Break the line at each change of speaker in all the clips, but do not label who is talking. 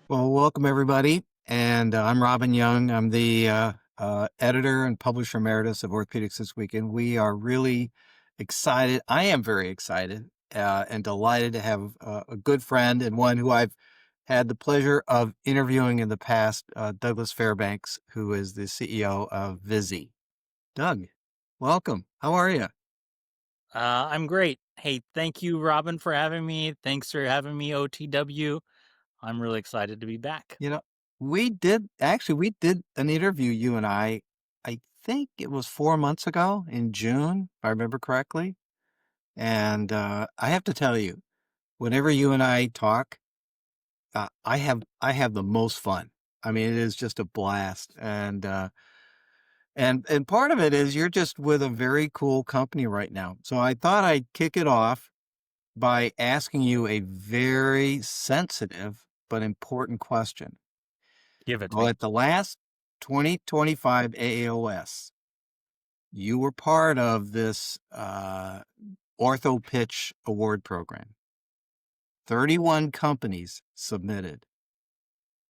Well, welcome everybody. And I'm Robin Young. I'm the editor and publisher emeritus of Orthopedics This Weekend. We are really excited. I am very excited and delighted to have a good friend and one who I've had the pleasure of interviewing in the past, Douglas Fairbanks, who is the CEO of VISIE. Doug, welcome. How are you?
I'm great. Hey, thank you, Robin, for having me. Thanks for having me, OTW. I'm really excited to be back.
You know, we did an interview, you and I think it was 4 months ago in June, if I remember correctly. And I have to tell you, whenever you and I talk, I have the most fun. I mean, it is just a blast. And part of it is you're just with a very cool company right now. So I thought I'd kick it off by asking you a very sensitive but important question.
Give it to
Well,
me.
at the last 2025 AAOS, you were part of this Ortho Pitch Award program. 31 companies submitted.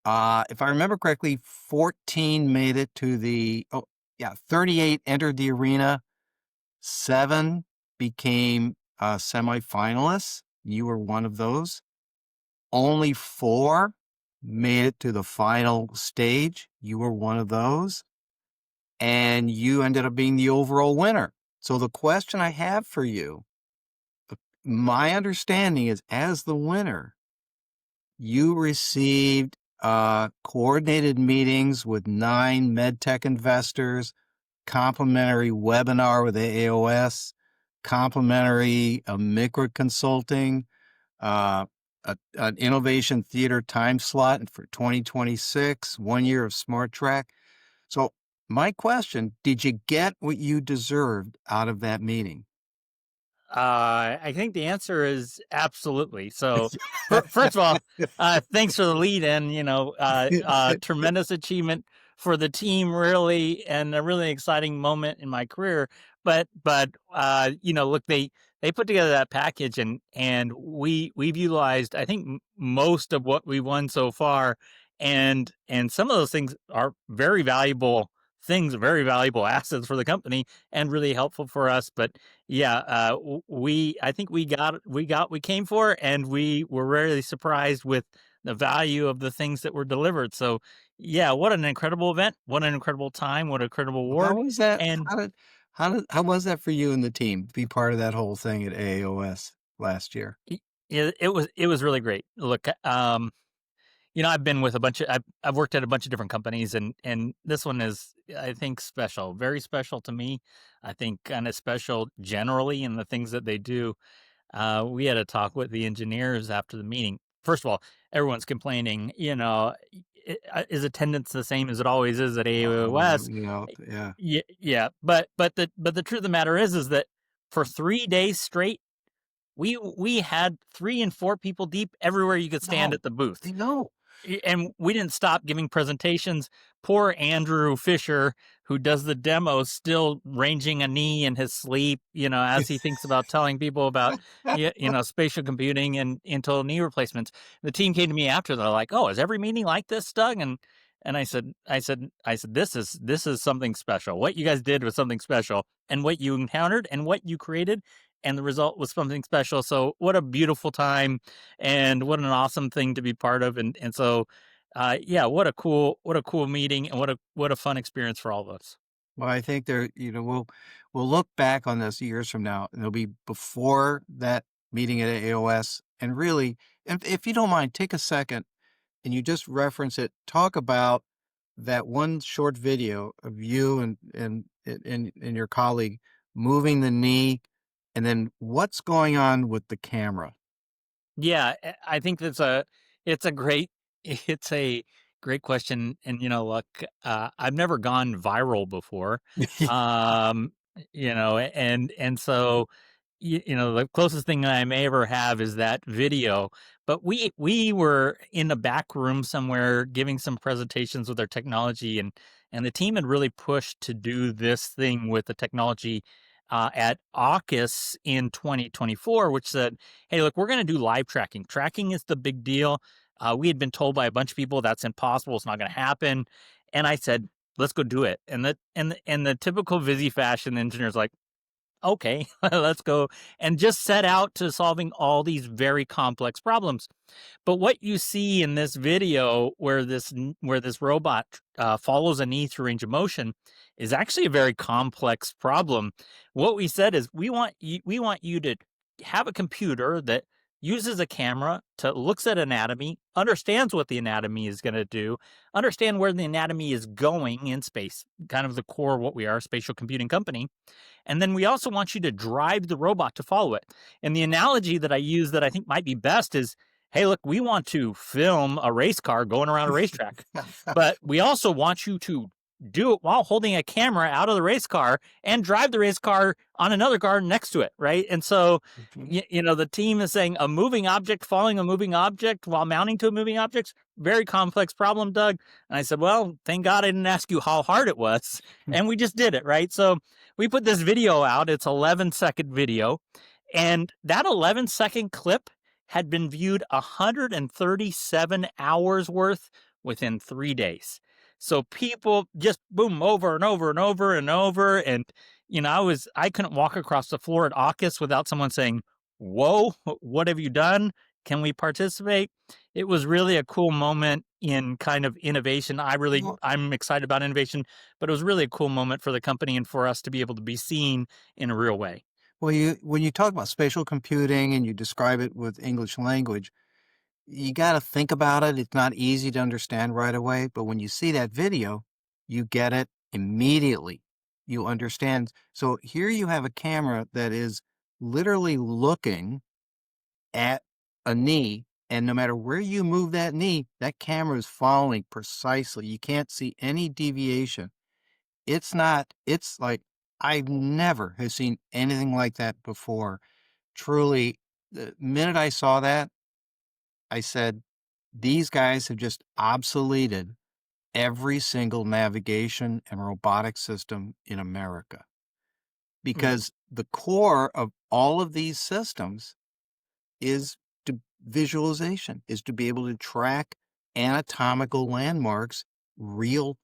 If I remember correctly, 14 made it to oh, yeah, 38 entered the arena. 7 became semifinalists. You were one of those. Only 4 made it to the final stage. You were one of those. And you ended up being the overall winner. So the question I have for you, my understanding is as the winner, you received coordinated meetings with 9 medtech investors, complimentary webinar with AAOS, complimentary micro consulting, uh, an innovation theater time slot for 2026, 1 year of Smart Track. So my question, did you get what you deserved out of that meeting?
I think the answer is absolutely. So, first of all, thanks for the lead in. Tremendous achievement for the team, really, and a really exciting moment in my career. But look, they put together that package, and we've utilized, I think, most of what we won so far, and some of those things are very valuable things, very valuable assets for the company, and really helpful for us. But yeah, I think we came for, and we were really surprised with the value of the things that were delivered. So yeah, what an incredible event, what an incredible time, what an incredible
How
award.
was that?
And
How was that for you and the team to be part of that whole thing at AAOS last year?
it was really great. Look, I've been with I've worked at a bunch of different companies, and this one is, I think, special, very special to me. I think kind of special generally in the things that they do. We had a talk with the engineers after the meeting. First of all, everyone's complaining, is attendance the same as it always is at
Oh,
AOS?
yeah.
Yeah, but the truth of the matter is that for 3 days straight, we had 3 and 4 people deep everywhere you could stand
No,
at the booth.
I know.
And we didn't stop giving presentations. Poor Andrew Fisher, who does the demos, still ranging a knee in his sleep, as he thinks about telling people about, spatial computing and total knee replacements. The team came to me after. They're like, "Oh, is every meeting like this, Doug?" And I said, this is something special. What you guys did was something special, and what you encountered and what you created, and the result was something special. So what a beautiful time, and what an awesome thing to be part of. And so, yeah, what a cool meeting, and what a fun experience for all of us.
Well, I think we'll look back on this years from now, and it'll be before that meeting at AOS. And really, if you don't mind, take a second and you just reference it. Talk about that one short video of you and your colleague moving the knee, and then what's going on with the camera.
Yeah, I think it's a great it's a great question. And look, I've never gone viral before. Um, and so, the closest thing I may ever have is that video. But we were in a back room somewhere giving some presentations with our technology, and the team had really pushed to do this thing with the technology at AUKUS in 2024, which said, "Hey, look, we're going to do live tracking. Tracking is the big deal. We had been told by a bunch of people that's impossible. It's not going to happen. And I said, let's go do it. And the typical VISIE fashion, the engineer's like, okay, let's go, and just set out to solving all these very complex problems. But what you see in this video, where this robot follows a knee through range of motion, is actually a very complex problem. What we said is we want you to have a computer that uses a camera to looks at anatomy, understands what the anatomy is going to do, understand where the anatomy is going in space, kind of the core of what we are, a spatial computing company. And then we also want you to drive the robot to follow it. And the analogy that I use that I think might be best is, hey, look, we want to film a race car going around a racetrack, but we also want you to do it while holding a camera out of the race car and drive the race car on another car next to it, right? And so, the team is saying a moving object following a moving object while mounting to a moving object, very complex problem, Doug. And I said, well, thank God I didn't ask you how hard it was. And we just did it, right? So we put this video out. It's 11-second video. And that 11-second clip had been viewed 137 hours worth within 3 days. So people just boom over and over and over and over. And, I couldn't walk across the floor at AUKUS without someone saying, whoa, what have you done? Can we participate? It was really a cool moment in kind of innovation. I'm excited about innovation, but it was really a cool moment for the company and for us to be able to be seen in a real way.
Well, when you talk about spatial computing and you describe it with English language, you got to think about it. It's not easy to understand right away, but when you see that video, you get it immediately. You understand. So here you have a camera that is literally looking at a knee, and no matter where you move that knee, that camera is following precisely. You can't see any deviation. It's like I've never have seen anything like that before. Truly, the minute I saw that, I said, these guys have just obsoleted every single navigation and robotic system in America. Because the core of all of these systems is visualization, is to be able to track anatomical landmarks real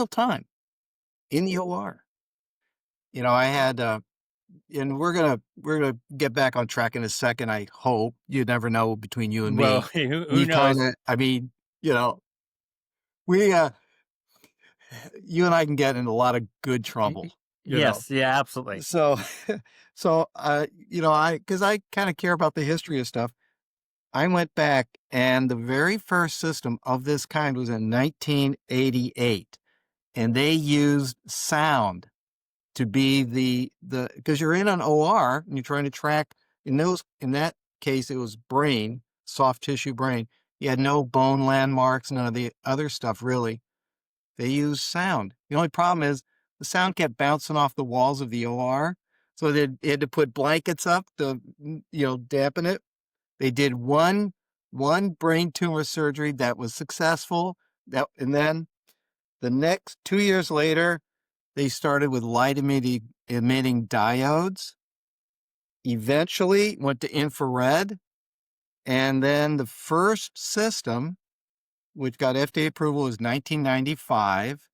time in the OR. I had and we're gonna get back on track in a second. I hope. You never know between you and
Well,
me.
who
We kind
knows?
of, I mean, we you and I can get in a lot of good trouble.
Yes, yeah, absolutely.
So, because I kind of care about the history of stuff. I went back, and the very first system of this kind was in 1988, and they used sound to be because you're in an OR and you're trying to track in that case it was brain, soft tissue brain. You had no bone landmarks, none of the other stuff really. They used sound. The only problem is the sound kept bouncing off the walls of the OR, so they had to put blankets up to dampen it. They did one brain tumor surgery that was successful. And then the next 2 years later, they started with light emitting diodes, eventually went to infrared, and then the first system, which got FDA approval, was 1995.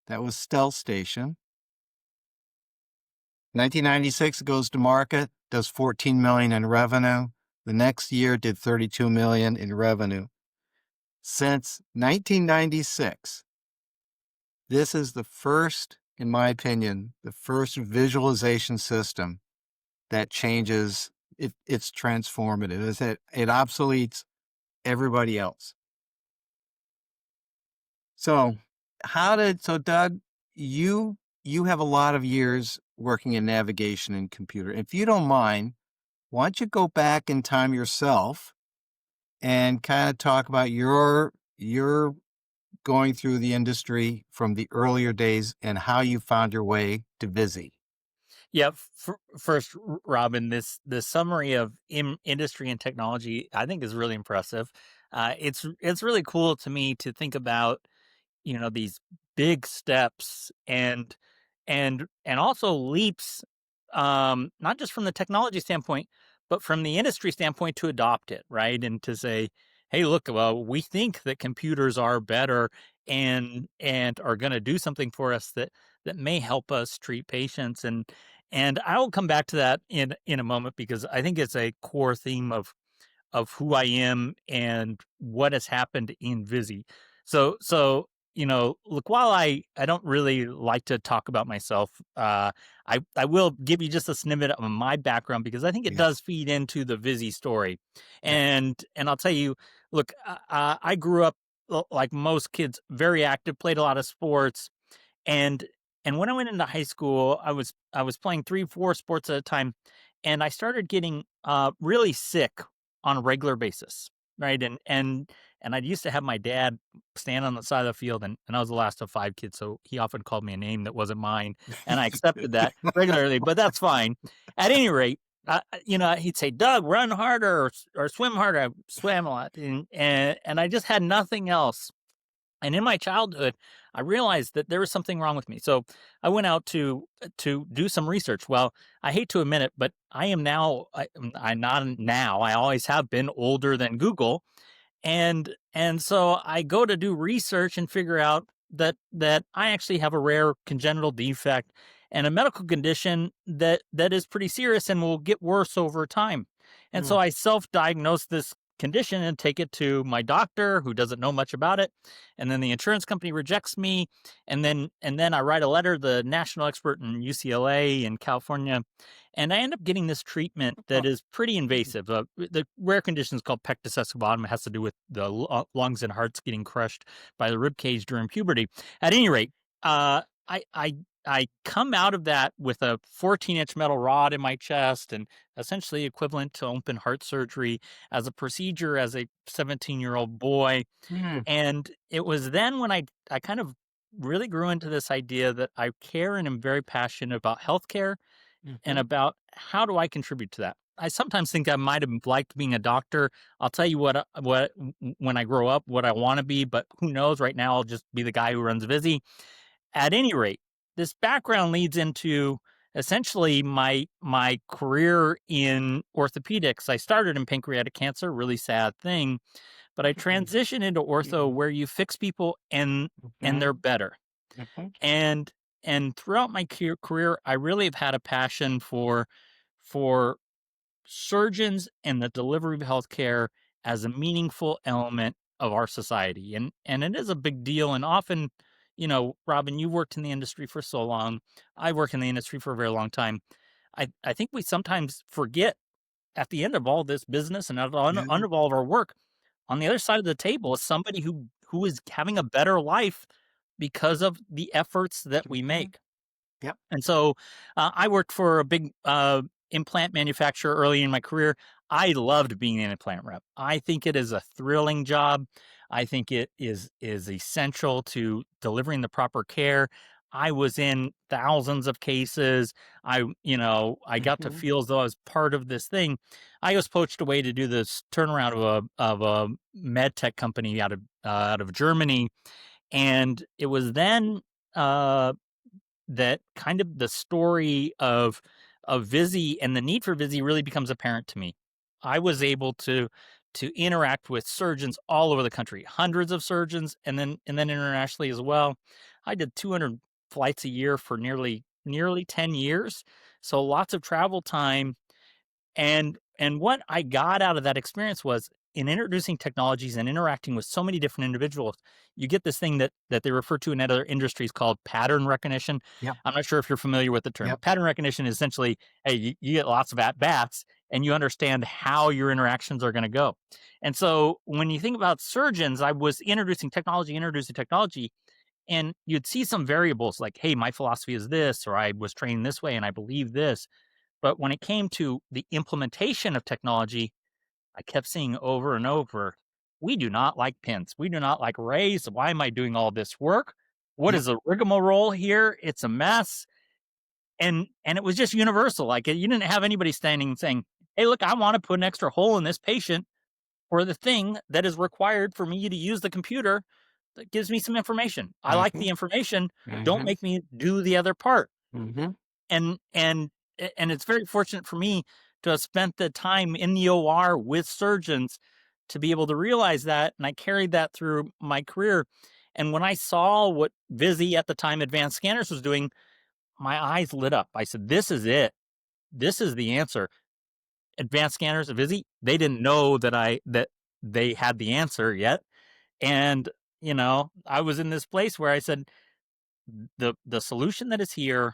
That was Stealth Station. 1996, it goes to market, does $14 million in revenue. The next year, it did $32 million in revenue. Since 1996, this is the first, in my opinion, the first visualization system that changes. It's transformative. It obsoletes everybody else. So Doug, you have a lot of years working in navigation and computer. If you don't mind, why don't you go back in time yourself and kind of talk about your going through the industry from the earlier days and how you found your way to VISIE.
Yeah, first, Robin, this summary of industry and technology, I think, is really impressive. It's really cool to me to think about these big steps and also leaps, not just from the technology standpoint, but from the industry standpoint to adopt it, right? And to say, hey, look, well, we think that computers are better and are going to do something for us that may help us treat patients. And I will come back to that in a moment because I think it's a core theme of who I am and what has happened in VISIE. So look, while I don't really like to talk about myself, I will give you just a snippet of my background because I think it does
Yes.
feed into the VISIE story.
Yeah.
And I'll tell you, look, I grew up like most kids, very active, played a lot of sports, and and when I went into high school, I was playing 3, 4 sports at a time, and I started getting, really sick on a regular basis, right? And I used to have my dad stand on the side of the field, and I was the last of 5 kids, so he often called me a name that wasn't mine, and I accepted that regularly, but that's fine. At any rate, he'd say, "Doug, run harder or swim harder." I swam a lot, and I just had nothing else. And in my childhood, I realized that there was something wrong with me. So I went out to do some research. Well, I hate to admit it, but I am now I'm not now. I always have been older than Google, and so I go to do research and figure out that I actually have a rare congenital defect and a medical condition that is pretty serious and will get worse over time. And so
Mm.
I self-diagnose this condition and take it to my doctor who doesn't know much about it, and then the insurance company rejects me, and then I write a letter to the national expert in UCLA in California, and I end up getting this treatment that is pretty invasive. The rare condition is called pectus excavatum. It has to do with the lungs and hearts getting crushed by the rib cage during puberty. At any rate, I come out of that with a 14-inch metal rod in my chest and essentially equivalent to open heart surgery as a procedure as a 17-year-old boy.
Mm.
And it was then when I kind of really grew into this idea that I care and am very passionate about healthcare and
Mhm.
about how do I contribute to that. I sometimes think I might have liked being a doctor. I'll tell you when I grow up, what I want to be, but who knows? Right now, I'll just be the guy who runs VISIE. At any rate, this background leads into essentially my career in orthopedics. I started in pancreatic cancer, really sad thing, but I
Mm.
transitioned into ortho
Mhm.
where you fix people and they're
Mhm.
better.
Mhm.
And and throughout my career, I really have had a passion for surgeons and the delivery of healthcare as a meaningful element of our society. And it is a big deal. And often, Robin, you worked in the industry for so long. I work in the industry for a very long time. I think we sometimes forget at the end of all this business and at the
Yeah.
end of all of our work, on the other side of the table is somebody who is having a better life because of the efforts that we
Mhm.
make.
Yep.
And so I worked for a big implant manufacturer early in my career. I loved being an implant rep. I think it is a thrilling job. I think it is essential to delivering the proper care. I was in thousands of cases. I got to
Mhm.
feel as though I was part of this thing. I was poached away to do this turnaround of a med tech company out of Germany, and it was then uh, that kind of the story of VISIE and the need for VISIE really becomes apparent to me. I was able to interact with surgeons all over the country, hundreds of surgeons, and then internationally as well. I did 200 flights a year for nearly 10 years, so lots of travel time, and what I got out of that experience was in introducing technologies and interacting with so many different individuals, you get this thing that they refer to in other industries called pattern recognition.
Yep.
I'm not sure if you're familiar with the term,
Yep.
but pattern recognition is essentially, hey, you get lots of at bats and you understand how your interactions are going to go. And so when you think about surgeons, I was introducing technology, and you'd see some variables like, hey, my philosophy is this, or I was trained this way and I believe this. But when it came to the implementation of technology, I kept seeing over and over, we do not like pins. We do not like rays. Why am I doing all this work? What
Yep.
is the rigmarole here? It's a mess. And it was just universal. Like you didn't have anybody standing and saying, hey, look, I want to put an extra hole in this patient for the thing that is required for me to use the computer that gives me some information. I like the
Mhm.
information. Don't
Mhm.
make me do the other part.
Mhm.
And and it's very fortunate for me to have spent the time in the OR with surgeons to be able to realize that. And I carried that through my career. And when I saw what VISIE at the time, Advanced Scanners, was doing, my eyes lit up. I said, this is it. This is the answer. Advanced Scanners at VISIE, they didn't know that they had the answer yet. And, I was in this place where I said, the solution that is here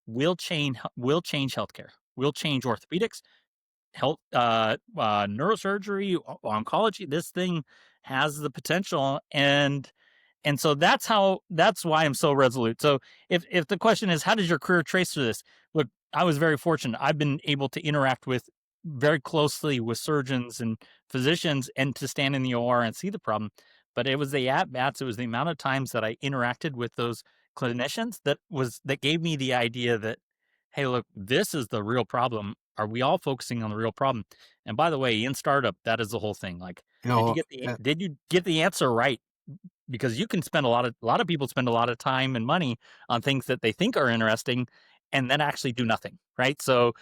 will change healthcare, will change orthopedics, health, neurosurgery, oncology. This thing has the potential, and so that's why I'm so resolute. So if the question is, how does your career trace through this? Look, I was very fortunate. I've been able to interact with very closely with surgeons and physicians, and to stand in the OR and see the problem. But it was the at bats, it was the amount of times that I interacted with those clinicians that gave me the idea that, hey, look, this is the real problem. Are we all focusing on the real problem? And by the way, in startup, that is the whole thing. Like,
You know,
did you get the answer right? Because you can spend a lot of people spend a lot of time and money on things that they think are interesting, and then actually do nothing, right? So,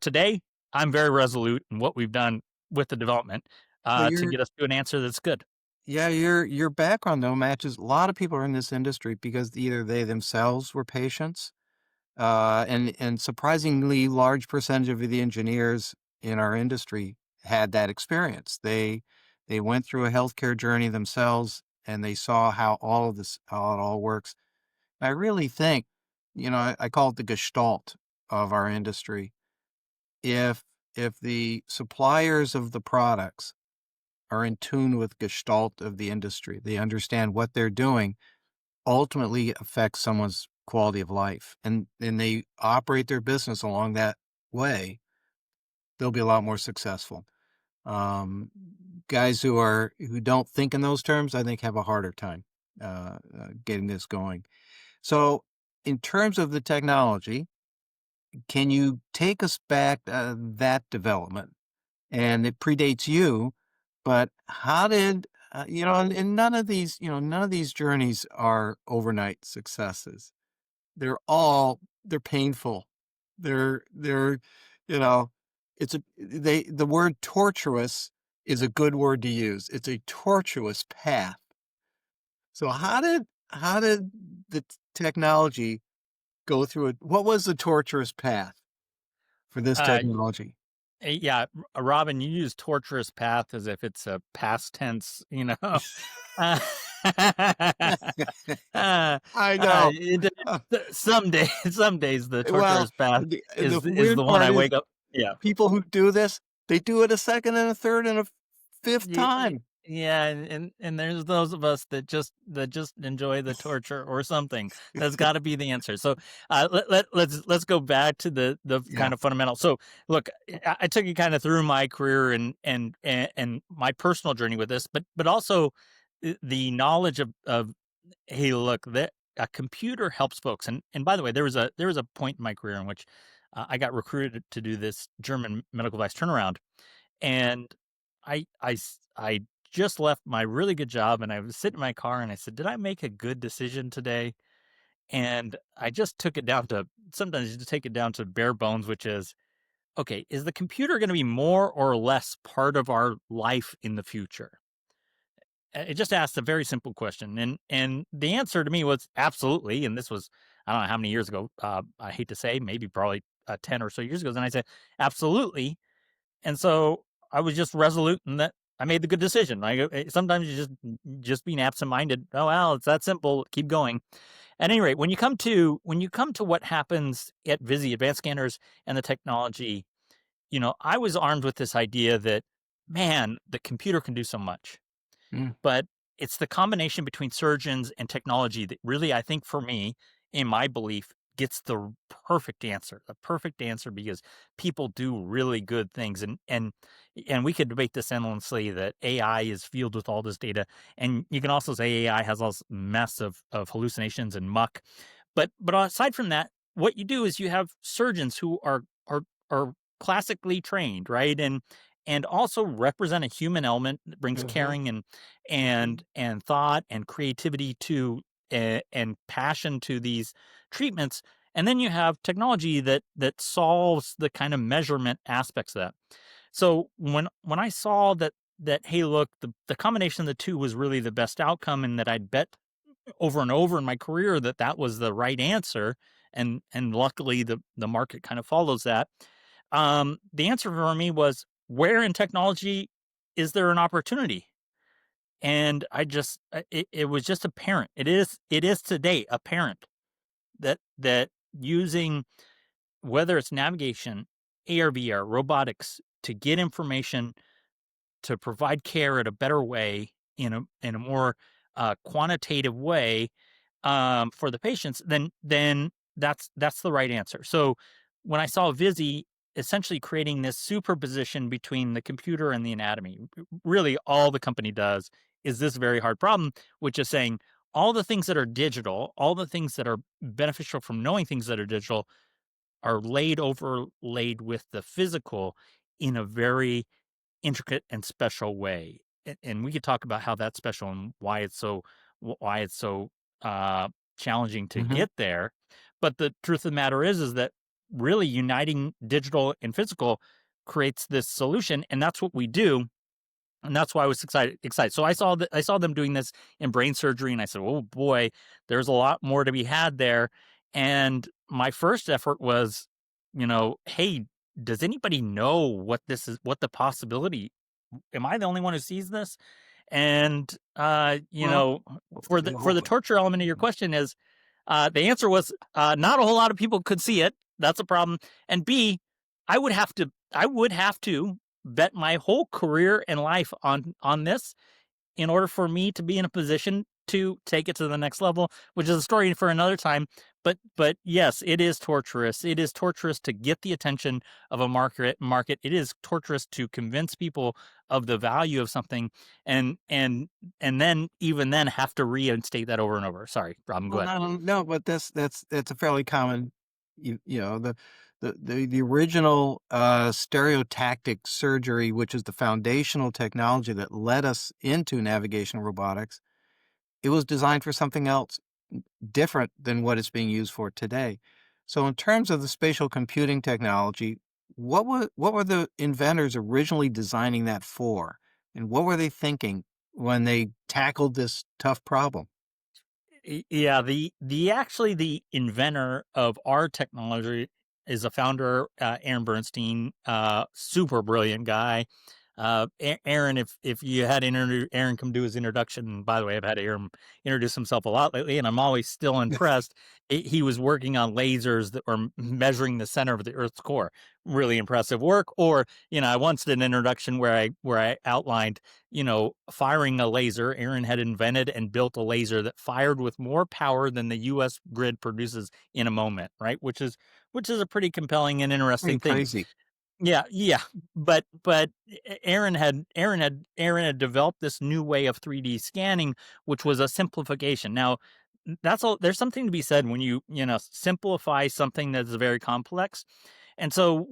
today I'm very resolute in what we've done with the development,
well,
to
your
get us to an answer that's good.
yeah, your background though matches. A lot of people are in this industry because either they themselves were patients, and surprisingly large percentage of the engineers in our industry had that experience. They went through a healthcare journey themselves, and they saw how it all works. I really think, I call it the gestalt of our industry. If if the suppliers of the products are in tune with gestalt of the industry, they understand what they're doing ultimately affects someone's quality of life, and they operate their business along that way, they'll be a lot more successful. Um, Guys who don't think in those terms, I think, have a harder time getting this going. So, in terms of the technology, can you take us back that development? And it predates you, but how did and none of these journeys are overnight successes. They're painful. They're you know, the word tortuous is a good word to use. It's a tortuous path. So how did the technology go through it? What was the torturous path for this
Uh,
technology?
yeah, Robin, you use torturous path as if it's a past tense, Uh, uh,
I know.
it,
Uh,
some days the
well,
torturous path
the
is
weird
the one
part
I
is
wake up. Yeah.
people who do this, they do it a second and a third and a fifth time.
Yeah, and there's those of us that just enjoy the torture or something. That's got to be the answer. So, let's go back to the
Yeah.
kind of fundamental. So, look, I took you kind of through my career and my personal journey with this, but also the knowledge of, hey, look, that a computer helps folks. And by the way, there was a point in my career in which I got recruited to do this German medical device turnaround, and I just left my really good job, and I was sitting in my car, and I said, "Did I make a good decision today?" And I just took it down to, sometimes you just take it down to bare bones, which is, okay, is the computer going to be more or less part of our life in the future? It just asked a very simple question, and the answer to me was absolutely. And this was, I don't know how many years ago. I hate to say, maybe probably 10 or so years ago. And I said, absolutely. And so I was just resolute in that I made the good decision. Sometimes you just being absent-minded. Oh well, it's that simple. Keep going. At any rate, when you come to what happens at VISIE Advanced Scanners and the technology, I was armed with this idea that, man, the computer can do so much,
Mm,
but it's the combination between surgeons and technology that really, I think, for me, in my belief, gets the perfect answer. The perfect answer, because people do really good things, and we could debate this endlessly that AI is fueled with all this data, and you can also say AI has all this mess of hallucinations and muck. But aside from that, what you do is you have surgeons who are classically trained, right? And also represent a human element that brings
mhm,
caring and
mhm.
and thought and creativity to, and passion to these treatments. And then you have technology that solves the kind of measurement aspects of that. So when I saw that that, hey, look, the combination of the two was really the best outcome, and that I'd bet over and over in my career that that was the right answer, and luckily the market kind of follows that. The answer for me was, where in technology is there an opportunity? And it was just apparent. It is today apparent that using, whether it's navigation, AR, VR, robotics, to get information, to provide care at a better way, in a more quantitative way, for the patients, then that's the right answer. So when I saw VISIE essentially creating this superposition between the computer and the anatomy, really all the company does is this very hard problem, which is saying all the things that are digital, all the things that are beneficial from knowing things that are digital, are overlaid with the physical in a very intricate and special way. And we could talk about how that's special and why it's so uh, challenging to
Hmm.
get there. But the truth of the matter is that really uniting digital and physical creates this solution, and that's what we do. And that's why I was excited. So I saw them doing this in brain surgery, and I said, "Oh boy, there's a lot more to be had there." And my first effort was, hey, does anybody know what this is? What the possibility? Am I the only one who sees this? And
Well,
for the torture element of your question is, the answer was, not a whole lot of people could see it. That's a problem. And B, I would have to bet my whole career and life on this in order for me to be in a position to take it to the next level, which is a story for another time. But yes, it is torturous. It is torturous to get the attention of a market. It is torturous to convince people of the value of something, and then even then have to reinstate that over and over. Sorry, Robin, go
well,
ahead.
no, no, but that's a fairly common, the original stereotactic surgery, which is the foundational technology that led us into navigation robotics. It was designed for something else different than what it's being used for today. So, in terms of the spatial computing technology, what were the inventors originally designing that for, and what were they thinking when they tackled this tough problem?
Yeah, the inventor of our technology is a founder, Aaron Bernstein, super brilliant guy. Aaron, if you had Aaron come do his introduction, by the way, I've had Aaron introduce himself a lot lately, and I'm always still impressed. He was working on lasers that were measuring the center of the Earth's core. Really impressive work. Or, I once did an introduction where I outlined, firing a laser. Aaron had invented and built a laser that fired with more power than the U.S. grid produces in a moment, right? Which is a pretty compelling and
Pretty
interesting thing.
crazy.
Yeah, yeah, but Aaron had developed this new way of 3D scanning, which was a simplification. Now, that's all. There's something to be said when you simplify something that's very complex. And so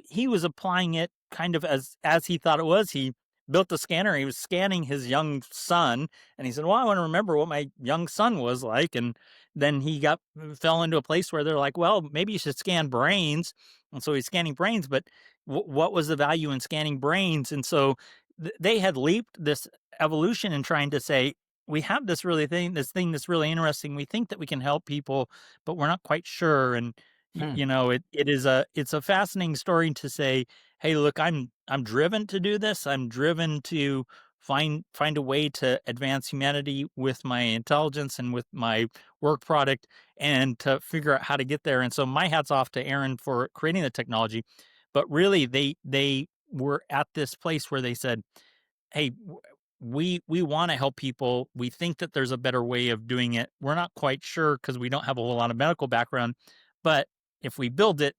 he was applying it kind of as he thought it was. He built the scanner. He was scanning his young son, and he said, "Well, I want to remember what my young son was like." And then he fell into a place where they're like, "Well, maybe you should scan brains." And so he's scanning brains, but what was the value in scanning brains? And so they had leaped this evolution in trying to say, we have this thing that's really interesting. We think that we can help people, but we're not quite sure. And
Hmm.
it's a fascinating story to say, hey, look, I'm driven to do this. I'm driven to find a way to advance humanity with my intelligence and with my work product, and to figure out how to get there. And so my hat's off to Aaron for creating the technology. But really, they were at this place where they said, hey, we want to help people. We think that there's a better way of doing it. We're not quite sure because we don't have a whole lot of medical background, but if we build it,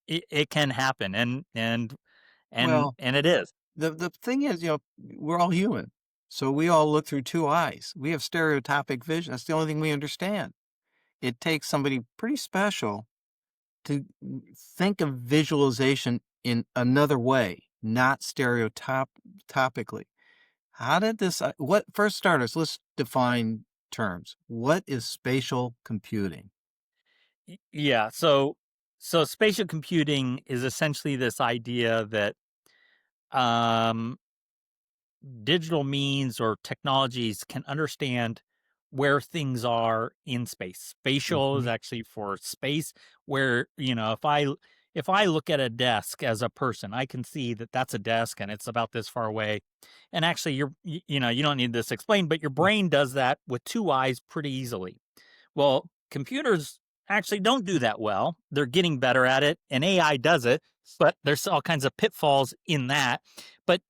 it can happen. And
Well,
it is.
the thing is, we're all human, so we all look through two eyes. We have stereotopic vision. That's the only thing we understand. It takes somebody pretty special to think of visualization in another way, not topically. How did this, what, first starters, let's define terms. What is spatial computing?
Yeah. So spatial computing is essentially this idea that, um digital means or technologies can understand where things are in space. Spatial is
Mhm.
actually for space, where, if I look at a desk as a person, I can see that that's a desk and it's about this far away. And actually, you don't need this explained, but your brain does that with two eyes pretty easily. Well, computers actually don't do that well. They're getting better at it, and AI does it, but there's all kinds of pitfalls in that. But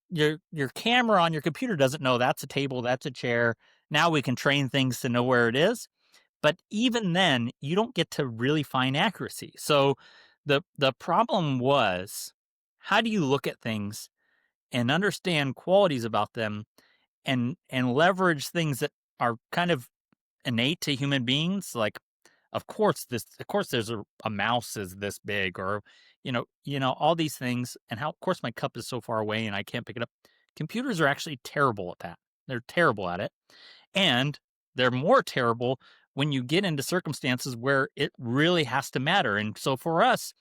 your camera on your computer doesn't know that's a table, that's a chair. Now we can train things to know where it is, but even then, you don't get to really fine accuracy. So the problem was, how do you look at things and understand qualities about them and leverage things that are kind of innate to human beings? Like, of course there's a mouse is this big, or all these things, and how, of course, my cup is so far away and I can't pick it up. Computers are actually terrible at that. They're terrible at it, and they're more terrible when you get into circumstances where it really has to matter. And so for us,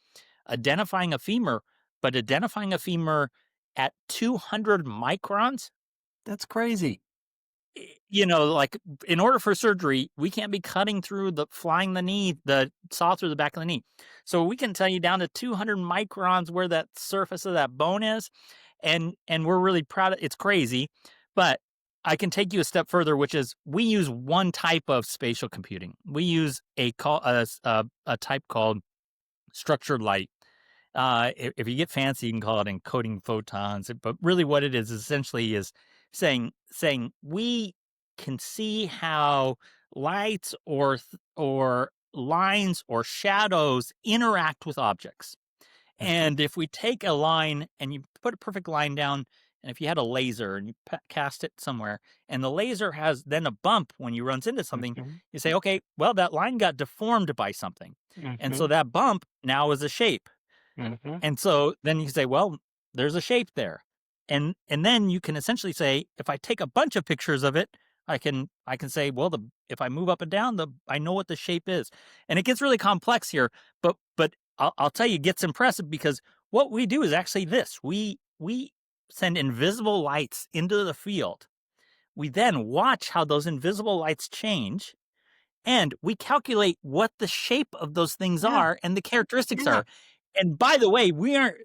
identifying a femur, but identifying a femur at 200 microns,
That's crazy.
like, in order for surgery, we can't be cutting through flying the knee, the saw through the back of the knee. So we can tell you down to 200 microns where that surface of that bone is. And we're really proud of it's crazy. But I can take you a step further, which is we use one type of spatial computing. We use a type called structured light. If you get fancy, you can call it encoding photons. But really, what it is essentially is saying we can see how lights or lines or shadows interact with objects.
Mhm,
And if we take a line and you put a perfect line down, and if you had a laser and you cast it somewhere, and the laser has then a bump when you runs into something,
mhm,
you say, okay, well, that line got deformed by something. And so
mhm,
that bump now is a shape.
mhm.
And so then you say, well, there's a shape there. And then you can essentially say, if I take a bunch of pictures of it, I can say, well, if I move up and down, I know what the shape is. And it gets really complex here, but I'll tell you, it gets impressive because what we do is actually this. We send invisible lights into the field. We then watch how those invisible lights change, and we calculate what the shape of those things
Yeah,
are and the characteristics
yeah.
are. And by the way,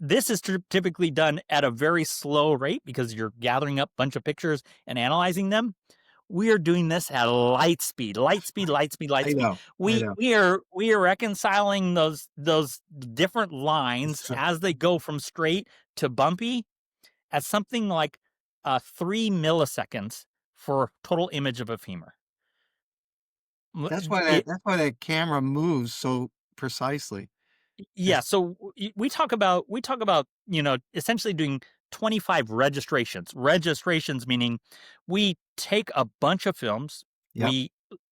this is typically done at a very slow rate because you're gathering up a bunch of pictures and analyzing them. We are doing this at light speed, light speed, light speed, light
I
speed.
know, I
We
know.
we are we are reconciling those different lines
So
as they go from straight to bumpy at something like 3 milliseconds for a total image of a femur.
that's why that camera moves so precisely.
Yeah,
It's
so we talk about essentially doing 25 registrations. Registrations meaning we take a bunch of films,
Yep.
we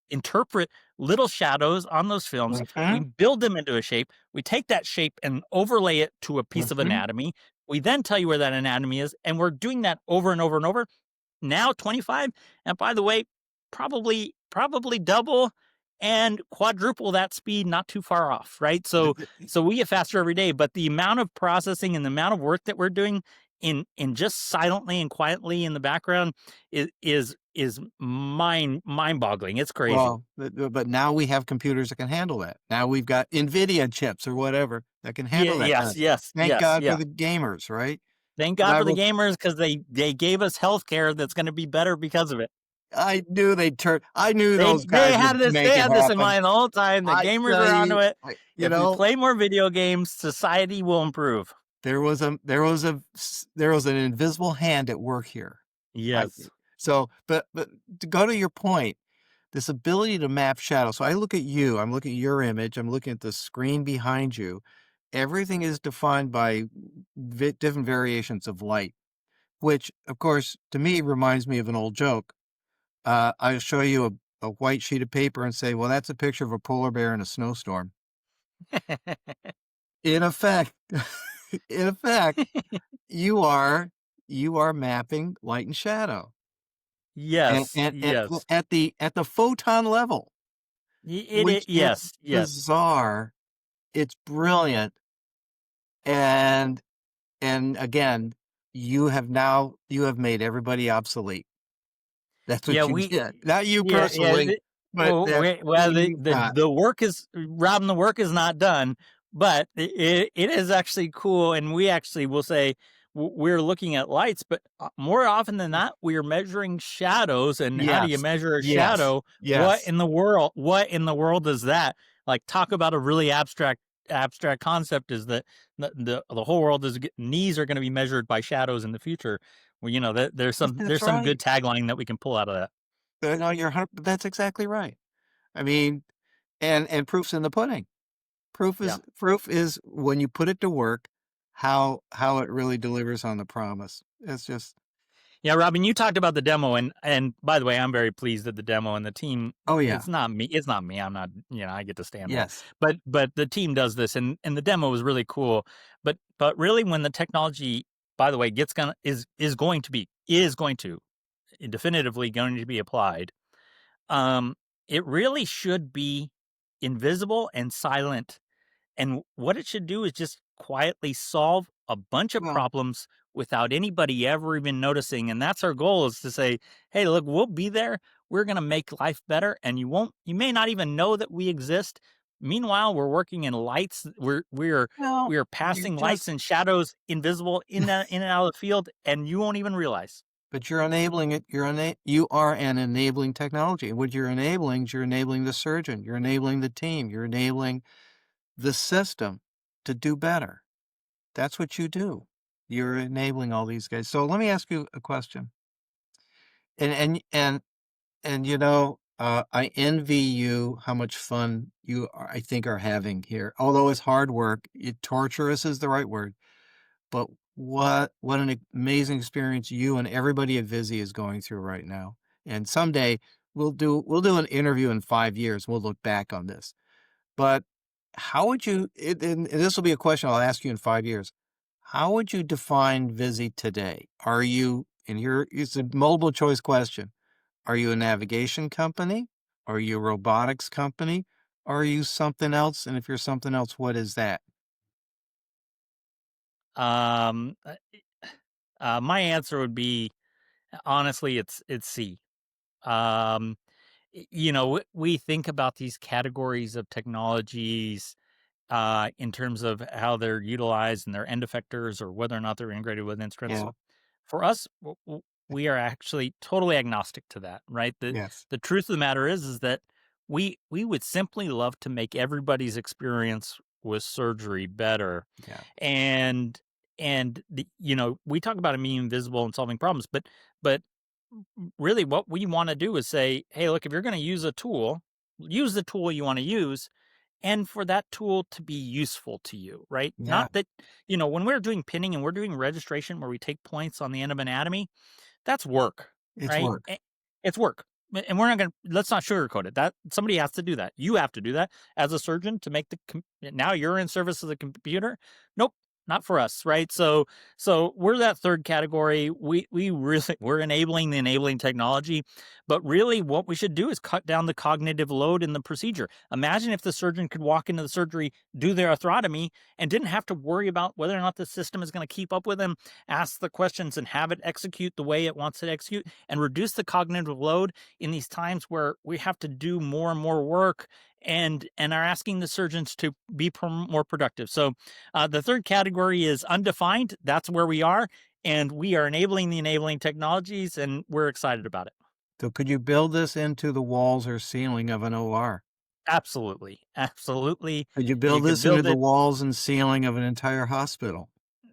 interpret little shadows on those films, we
Mhm,
build them into a shape, we take that shape and overlay it to a piece of
mhm.
anatomy. We then tell you where that anatomy is, and we're doing that over and over and over. Now 25, and by the way, probably double and quadruple that speed not too far off, right?
The
So we get faster every day, but the amount of processing and the amount of work that we're doing in just silently and quietly in the background is mind-boggling. It's crazy.
well, but now we have computers that can handle that. Now we've got NVIDIA chips or whatever that can
Yeah,
handle that
yes, yes,
thank
yes,
God for
yeah.
the gamers, right?
Thank
But
God for the gamers because they gave us healthcare that's going to be better because of it.
I knew
They
those
they
guys
had
would
this
make
they
it
had this in
happen.
mind the whole time. The
I
gamers
tell
are onto
you,
it.
I you
If we
know,
play more video games, society will improve.
there was an invisible hand at work here. I
Yes.
but to go to your point, this ability to map shadow. So I look at you, I'm looking at your image, I'm looking at the screen behind you. Everything is defined by different variations of light, which, of course, to me reminds me of an old joke. I'll show you a white sheet of paper and say, well, that's a picture of a polar bear in a snowstorm. In effect, in effect, you are you are mapping light and shadow. And
Yes,
and at
yes.
at the photon level, which is
Yes, yes.
bizarre. It's brilliant. And again, you have made everybody obsolete. That's
Yeah,
what you
we
did. Not you
yeah,
personally, but
well,
that
well,
team you've got.
the work is Robin, the work is not done, but it is actually cool, and we actually will say we're looking at lights, but more often than not, we are measuring shadows. And how do you
Yes.
measure a
Yes.
shadow? What
Yes.
in the world? What in the world is that? Like, talk about a really abstract concept is that the whole world is knees are going to be measured by shadows in the future. Well,
That's
there's some good
right.
tagline that we can pull out of that.
No, that's exactly right. I mean, and proof's in the pudding.
Yeah.
Proof is when you put it to work, how it really delivers on the promise. It's just
Yeah, Robin, you talked about the demo, and by the way, I'm very pleased that the demo and the team.
oh, yeah.
It's not me. It's not me. I'm not. I get to stand one,
Yes.
but the team does this, and the demo was really cool. But really, when the technology, by the way, gets gonna is going to definitively going to be applied. Um, it really should be invisible and silent, and what it should do is just quietly solve a bunch of
Well,
problems without anybody ever even noticing. And that's our goal, is to say, hey, look, we'll be there. We're going to make life better. And you may not even know that we exist. Meanwhile, we're working in lights.
well,
We are
you
passing lights
just
and shadows invisible in and out of the field. And you won't even realize.
but you're enabling it. You are an enabling technology. What you're enabling is you're enabling the surgeon, you're enabling the team, you're enabling the system to do better. That's what you do. You're enabling all these guys. So let me ask you a question. And and and I envy you how much fun I think, are having here. Although it's hard work, torturous is the right word. But what an amazing experience you and everybody at VISIE is going through right now. And someday we'll do an interview in 5 years. We'll look back on this. But how would you and this will be a question I'll ask you in 5 years. How would you define VISIE today? Are you and here it's a multiple choice question. Are you a navigation company? Are you a robotics company? Are you something else? And if you're something else, what is that?
Um, uh, my answer would be, honestly, it's C. Um, we think about these categories of technologies in terms of how they're utilized and their end effectors, or whether or not they're integrated with instruments.
Yeah.
For us, we are actually totally agnostic to that, right?
Yes.
The truth of the matter is that we would simply love to make everybody's experience with surgery better.
Yeah.
And we talk about it being invisible and solving problems, but really what we want to do is say, hey, look, if you're going to use a tool, use the tool you want to use, and for that tool to be useful to you, right?
Yeah.
Not that, when we're doing pinning and we're doing registration where we take points on the end of anatomy, that's work,
It's
right?
work.
It's work. And we're not going to, let's not sugarcoat it. That somebody has to do that. You have to do that as a surgeon to make now you're in service of the computer. Nope, not for us, right? So we're that third category. We really, we're enabling the enabling technology, but really what we should do is cut down the cognitive load in the procedure. Imagine if the surgeon could walk into the surgery, do their arthrotomy, and didn't have to worry about whether or not the system is going to keep up with them, ask the questions and have it execute the way it wants to execute, and reduce the cognitive load in these times where we have to do more and more work, and are asking the surgeons to be more productive. So the third category is undefined. That's where we are, and we are enabling the enabling technologies, and we're excited about it.
So could you build this into the walls or ceiling of an OR?
Absolutely, absolutely.
Could you
You
build
could
this into
build
the
it.
walls and ceiling of an entire hospital?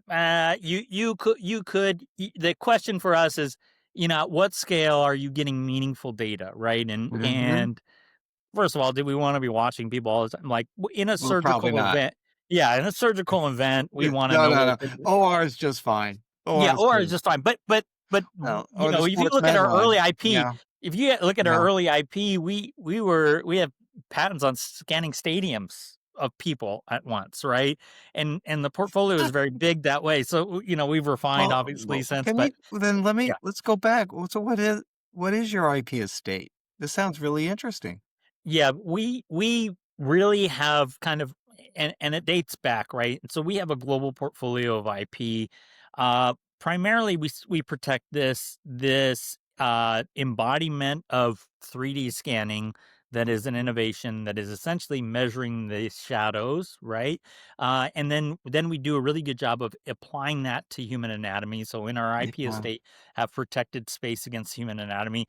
The question for us is, at what scale are you getting meaningful data, right?
Mhm.
And first of all, do we want to be watching people all the time? Like in a
Well, probably
surgical
not.
event, yeah, in a surgical event, we
Yeah.
want to
No,
know
no,
what
no. OR is just fine. OR
yeah,
is
or it's
good.
just fine. But
Well, or the
if you
sports
look at
med
our early
line.
IP,
Yeah,
if you look at our
yeah.
early IP, we have patents on scanning stadiums of people at once, right? And the portfolio is very big that way. So we've refined obviously since,
Can
but
you then
yeah,
let's go back. Well, so what is your IP estate? This sounds really interesting.
yeah, we really have kind of, and it dates back, right? So we have a global portfolio of IP. primarily we protect this embodiment of 3D scanning that is an innovation that is essentially measuring the shadows, right? And then we do a really good job of applying that to human anatomy. So in our IP
Yeah.
estate, have protected space against human anatomy.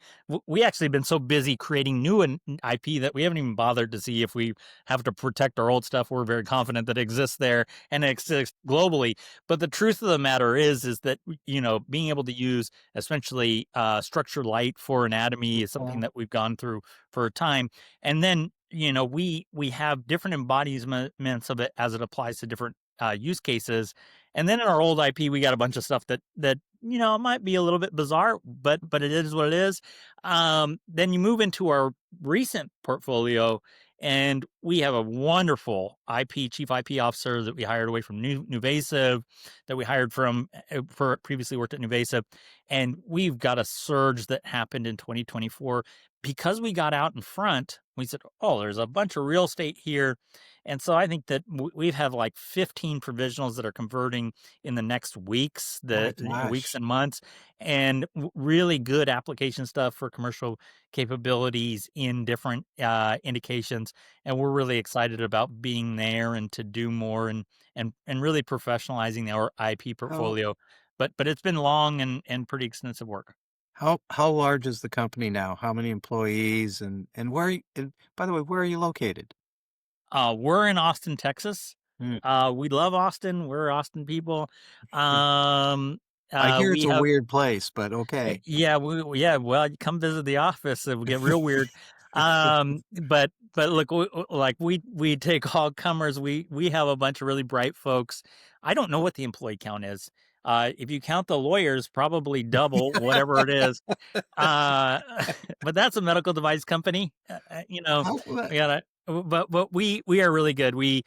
We actually have been so busy creating new IP that we haven't even bothered to see if we have to protect our old stuff. We're very confident that it exists there and it exists globally. But the truth of the matter is that being able to use essentially structured light for anatomy is something that we've gone through for a time. And then we have different embodiments of it as it applies to different use cases. And then in our old IP, we got a bunch of stuff that might be a little bit bizarre, but it is what it is. Then you move into our recent portfolio, and we have a wonderful chief IP officer that we hired away from Nuvasive, that we hired from for previously worked at Nuvasive, and we've got a surge that happened in 2024 because we got out in front. We said, "Oh, there's a bunch of real estate here," and so I think that we've had like 15 provisionals that are converting in the next weeks,
My
weeks
gosh.
and months, and really good application stuff for commercial capabilities in different indications. And we're really excited about being there and to do more and really professionalizing our IP
How
portfolio. But it's been long and pretty extensive work.
how large is the company now? How many employees and where and by the way, where are you located?
We're in Austin, Texas.
Hmm.
We love Austin. We're Austin people. Um,
I hear it's
we
a
have
weird place, but okay.
Yeah, yeah, well, you come visit the office, it will get real weird. But look, like we take all comers. We have a bunch of really bright folks. I don't know what the employee count is. If you count the lawyers, probably double whatever it is. Uh, but that's a medical device company.
How
We gotta. But we are really good. We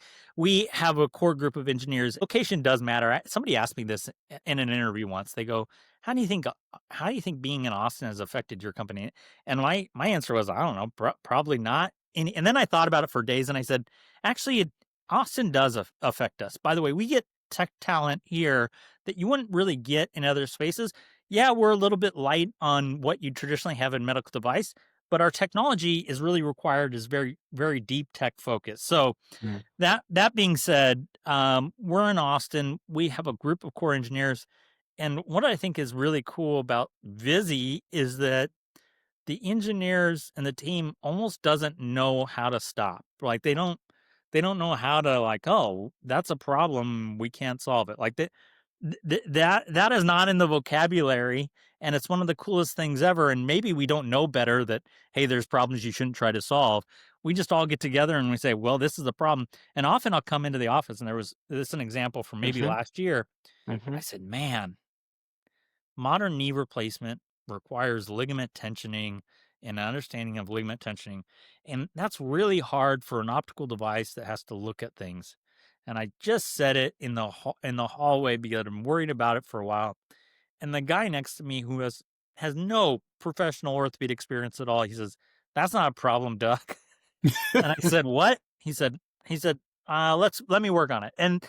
have a core group of engineers. Location does matter. Somebody asked me this in an interview once. They go, how do you think being in Austin has affected your company?" And my answer was, I don't know, probably not. And then I thought about it for days, and I said, actually, Austin does affect us. By the way, we get tech talent here that you wouldn't really get in other spaces. Yeah, we're a little bit light on what you traditionally have in medical device, but our technology is really required is very, very deep tech focus. So
Mm.
that being said, we're in Austin. We have a group of core engineers, and what I think is really cool about VISIE is that the engineers and the team almost doesn't know how to stop. Like they don't know how to like, oh, that's a problem, we can't solve it. Like that is not in the vocabulary, and it's one of the coolest things ever. And maybe we don't know better that, hey, there's problems you shouldn't try to solve. We just all get together and we say, well, this is a problem. And often I'll come into the office, and this is an example from maybe
Mhm,
last year. I
mhm.
said, man, modern knee replacement requires ligament tensioning and understanding of ligament tensioning. And that's really hard for an optical device that has to look at things. And I just said it in the hallway because I'm worried about it for a while. And the guy next to me who has no professional orthopedic experience at all, he says, "That's not a problem, Doc." And I said, "What?" He said, let me work on it." And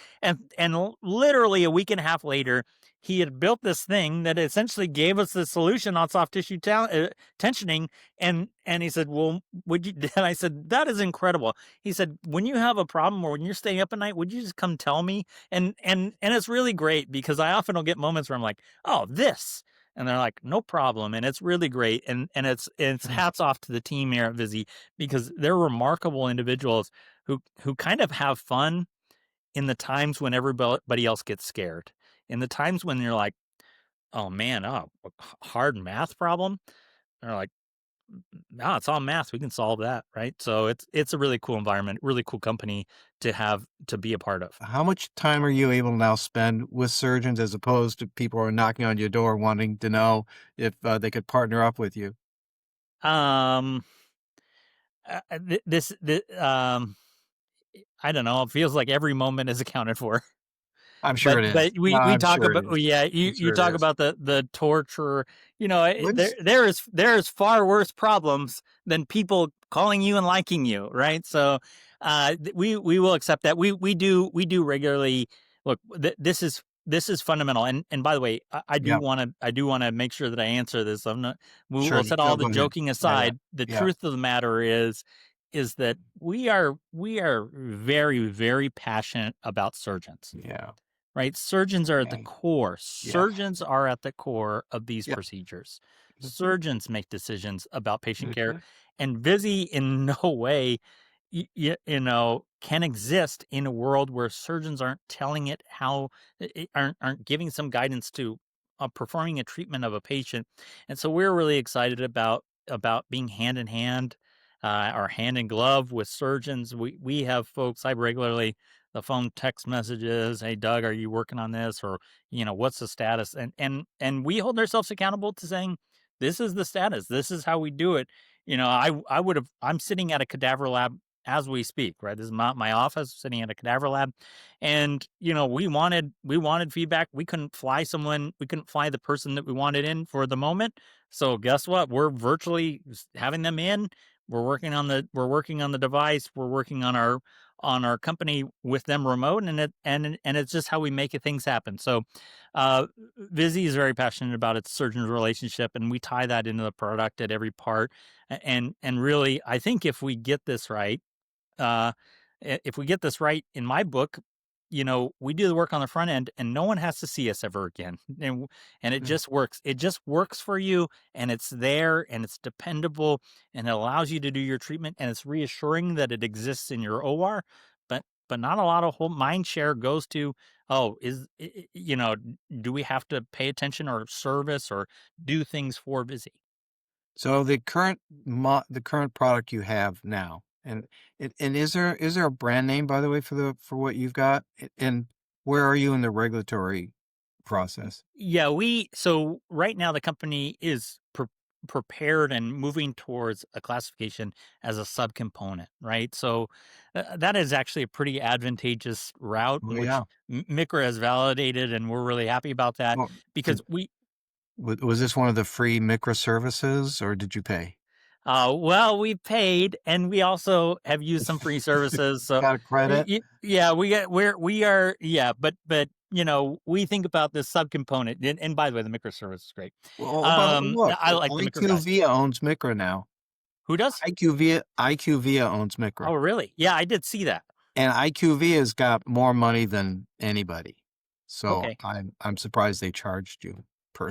literally a week and a half later, he had built this thing that essentially gave us the solution on soft tissue tensioning. And he said, "Well, would you?" And I said, "That is incredible." He said, "When you have a problem or when you're staying up at night, would you just come tell me?" And it's really great because I often will get moments where I'm like, "Oh, this." And they're like, "No problem." And it's really great. And it's hats off to the team here at Visi, because they're remarkable individuals who kind of have fun in the times when everybody else gets scared. In the times when you're like, "Oh man, a hard math problem." They're like, "No, it's all math. We can solve that." Right. So it's a really cool environment, really cool company to be a part of.
How much time are you able to now spend with surgeons as opposed to people who are knocking on your door wanting to know if, they could partner up with you?
Um, I don't know. It feels like every moment is accounted for.
I'm sure
But
it is.
but
No,
we
I'm
talk
sure it
about,
is.
well, yeah,
I'm
you
sure it
talk
is.
about the torture.
When's
There is far worse problems than people calling you and liking you, right? So we will accept that. We do regularly look. This is this is fundamental. And by the way, I do
Yeah,
want to make sure that I answer this. I'm not.
sure.
We'll set
No,
all
go
the
ahead.
joking
Yeah, yeah,
aside. The
yeah,
truth of the matter is that we are very, very passionate about surgeons.
yeah.
Right? Surgeons are at the
Okay.
core.
Yeah,
Surgeons are at the core of these
yeah.
procedures.
Mhm,
Surgeons make decisions about patient care,
mhm.
and VISIE in no way, can exist in a world where surgeons aren't telling it how, aren't giving some guidance to performing a treatment of a patient. And so we're really excited about being hand in hand, or hand in glove with surgeons. We have folks I regularly the phone text messages, "Hey Doug, are you working on this?" Or, "What's the status?" And we hold ourselves accountable to saying, "This is the status. This is how we do it." I'm sitting at a cadaver lab as we speak, right? This is my office, sitting at a cadaver lab, and we wanted feedback. We couldn't fly the person that we wanted in for the moment. So guess what? We're virtually having them in. We're working on the device. We're working on our company with them remote, and it's just how we make things happen. So Vizzy is very passionate about its surgeon relationship, and we tie that into the product at every part. And really, I think uh if we get this right in my book, we do the work on the front end and no one has to see us ever again. And it
Yeah.
just works. It just works for you, and it's there, and it's dependable, and it allows you to do your treatment, and it's reassuring that it exists in your OR. But not a lot of whole mind share goes to, oh, do we have to pay attention or service or do things for Busy?
So the current product you have now, and is there a brand name, by the way, for what you've got? And where are you in the regulatory process?
Yeah, so right now the company is prepared and moving towards a classification as a subcomponent, right? So that is actually a pretty advantageous route,
Oh,
which
yeah.
MICRA has validated, and we're really happy about that
Well,
because
did was this one of the free microservices, or did you pay?
well, we paid, and we also have used some free services. So,
Got a credit?
yeah, but we think about this subcomponent. And by the way, the microservice is great.
Well, but look,
I like the micro guys.
IQVIA owns Micra now.
Who does?
IQVIA owns
Oh,
Micra,
really? Yeah, I did see that.
and IQVIA's got more money than anybody. So
Okay.
I'm surprised they charged you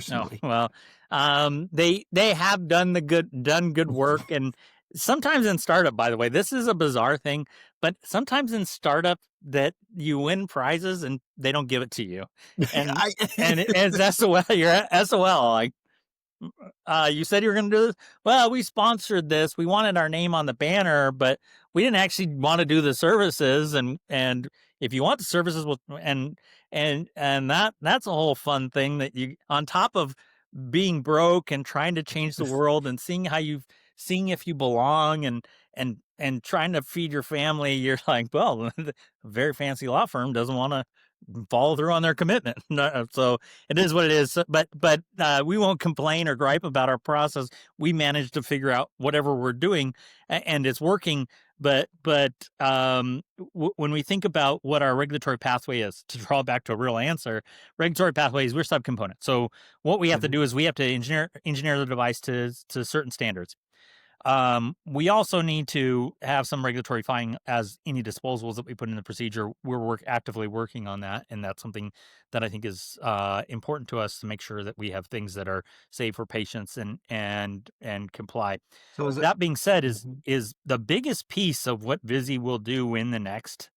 No,
personally.
well, they have done good work, and sometimes in startup, by the way, this is a bizarre thing, but sometimes in startup that you win prizes and they don't give it to you, and
I
it's SOL. You're at SOL. Like, you said you were going to do this. Well, we sponsored this. We wanted our name on the banner, but we didn't actually want to do the services. And if you want the services, and that's a whole fun thing that you, on top of being broke and trying to change the world and seeing if you belong, and trying to feed your family, you're like, well, a very fancy law firm doesn't want to follow through on their commitment. No, so it is what it is. But we won't complain or gripe about our process. We managed to figure out whatever we're doing, and it's working. But when we think about what our regulatory pathway is, to draw back to a real answer, regulatory pathways, we're subcomponent. So what we have to
Mhm.
do is we have to engineer the device to certain standards. We also need to have some regulatory fine as any disposables that we put in the procedure. We're actively working on that, and that's something that I think is important to us to make sure that we have things that are safe for patients and comply.
So is it?
That being said, is
Mhm.
is the biggest piece of what Visi will do in the next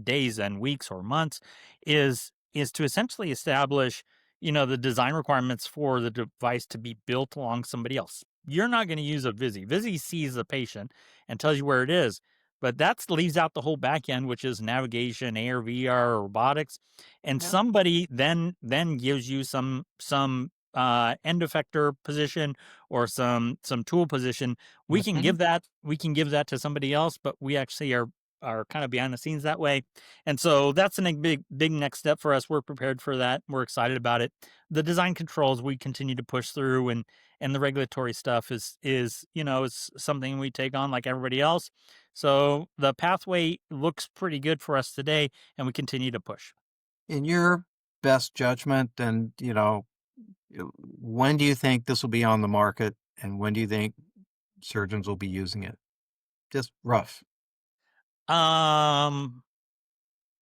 days and weeks or months is to essentially establish, the design requirements for the device to be built along somebody else. You're not going to use a Visi sees the patient and tells you where it is, but that leaves out the whole back end, which is navigation, AR, VR, robotics, and
Yeah.
somebody then gives you some end effector position or some tool position.
Mhm.
We can give that to somebody else, but we actually are kind of behind the scenes that way. And so that's a big next step for us. We're prepared for that. We're excited about it. The design controls we continue to push through, and the regulatory stuff is something we take on like everybody else. So the pathway looks pretty good for us today, and we continue to push.
And you're best judgment, and when do you think this will be on the market, and when do you think surgeons will be using it? Just rough.
Um,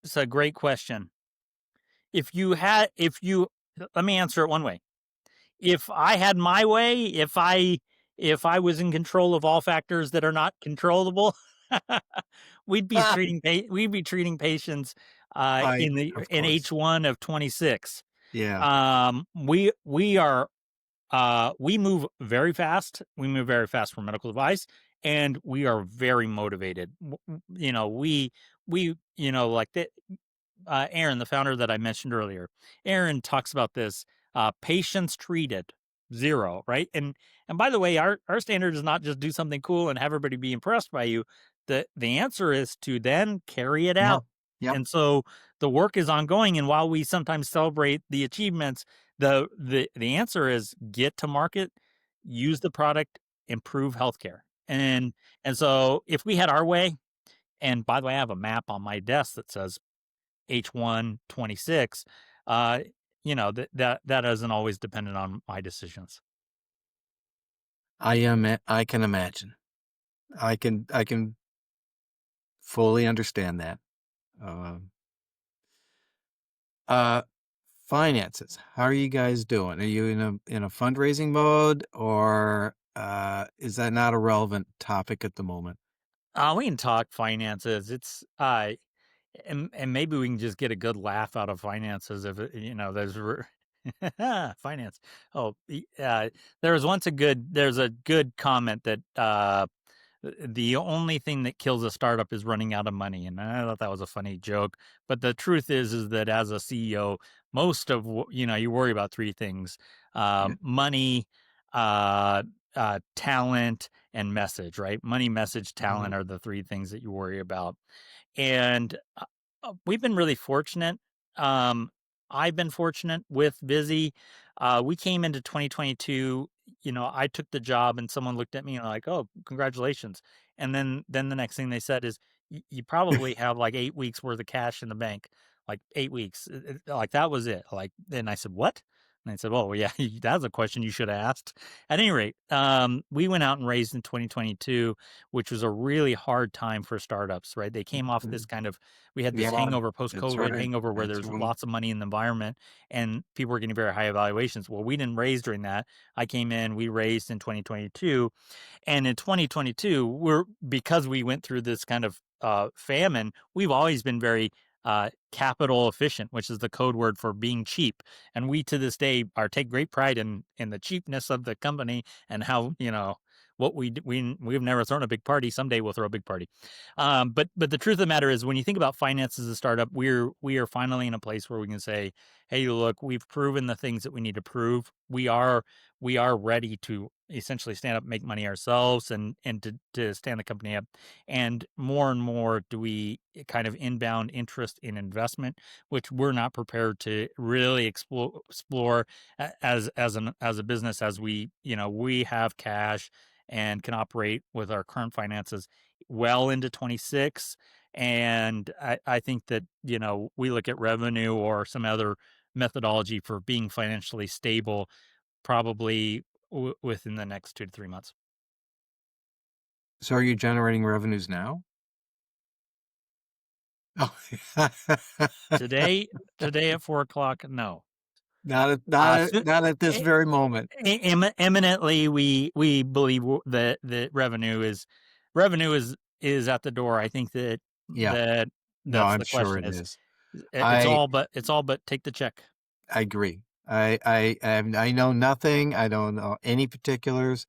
it's a great question. If you let me answer it one way. If I had my way, if I was in control of all factors that are not controllable,
Ah,
we'd be treating patients
I
in the
of
in
course.
H1 of 26.
Yeah.
We are we move very fast. We move very fast for medical device, and we are very motivated. Like that. Aaron, the founder that I mentioned earlier, Aaron talks about this patients treated zero, right? And by the way, our standard is not just do something cool and have everybody be impressed by you. The answer is to then carry it
Yeah.
out.
Yep.
And so the work is ongoing. And while we sometimes celebrate the achievements, the answer is get to market, use the product, improve healthcare. And so if we had our way, and by the way, I have a map on my desk that says H1 26, uh, that isn't always dependent on my decisions.
I can imagine. I can fully understand that. Um, uh, finances. How are you guys doing? Are you in a fundraising mode, or is that not a relevant topic at the moment?
We can talk finances. It's and maybe we can just get a good laugh out of finances if there's finance. Oh, there was once there's a good comment that the only thing that kills a startup is running out of money, and I thought that was a funny joke. But the truth is that as a CEO, most of you worry about three things:
Yeah.
money, talent, and message. Right? Money, message, talent
Mhm.
are the three things that you worry about. And we've been really fortunate. Um, I've been fortunate with VISIE. We came into 2022. I took the job, and someone looked at me and like, "Oh, congratulations!" And then the next thing they said is, "You probably have like 8 weeks worth of cash in the bank, like 8 weeks." Like that was it. Like, then I said, "What?" And I said, "Oh, yeah, that's a question you should have asked." At any rate, we went out and raised in 2022, which was a really hard time for startups. Right? They came off this
Mhm.
kind of we had this
Yeah,
hangover,
that's
post-COVID
right.
hangover, where
That's
there's
right.
lots of money in the environment and people were getting very high evaluations. Well, we didn't raise during that. I came in, we raised in 2022, and in 2022, because we went through this kind of famine, we've always been very capital efficient, which is the code word for being cheap. And we to this day are take great pride in the cheapness of the company and how what we've never thrown a big party. Someday we'll throw a big party. But the truth of the matter is, when you think about finance as a startup, we are finally in a place where we can say, hey, look, we've proven the things that we need to prove. We are ready to essentially stand up and make money ourselves and to stand the company up. And more do we kind of inbound interest in investment, which we're not prepared to really explore as a business, as we have cash and can operate with our current finances well into 26. And I think that we look at revenue or some other methodology for being financially stable probably within the next 2 to 3 months.
So are you generating revenues now? Oh.
Today, today at 4 o'clock, no.
Not at not at
So,
not at this
e-
very moment.
eminently, we believe that revenue is at the door. I think that
Yeah.
that
No,
that's
I'm
the
sure
question
it
is
is.
it's
I
all but take the check.
I agree. I know nothing. I don't know any particulars.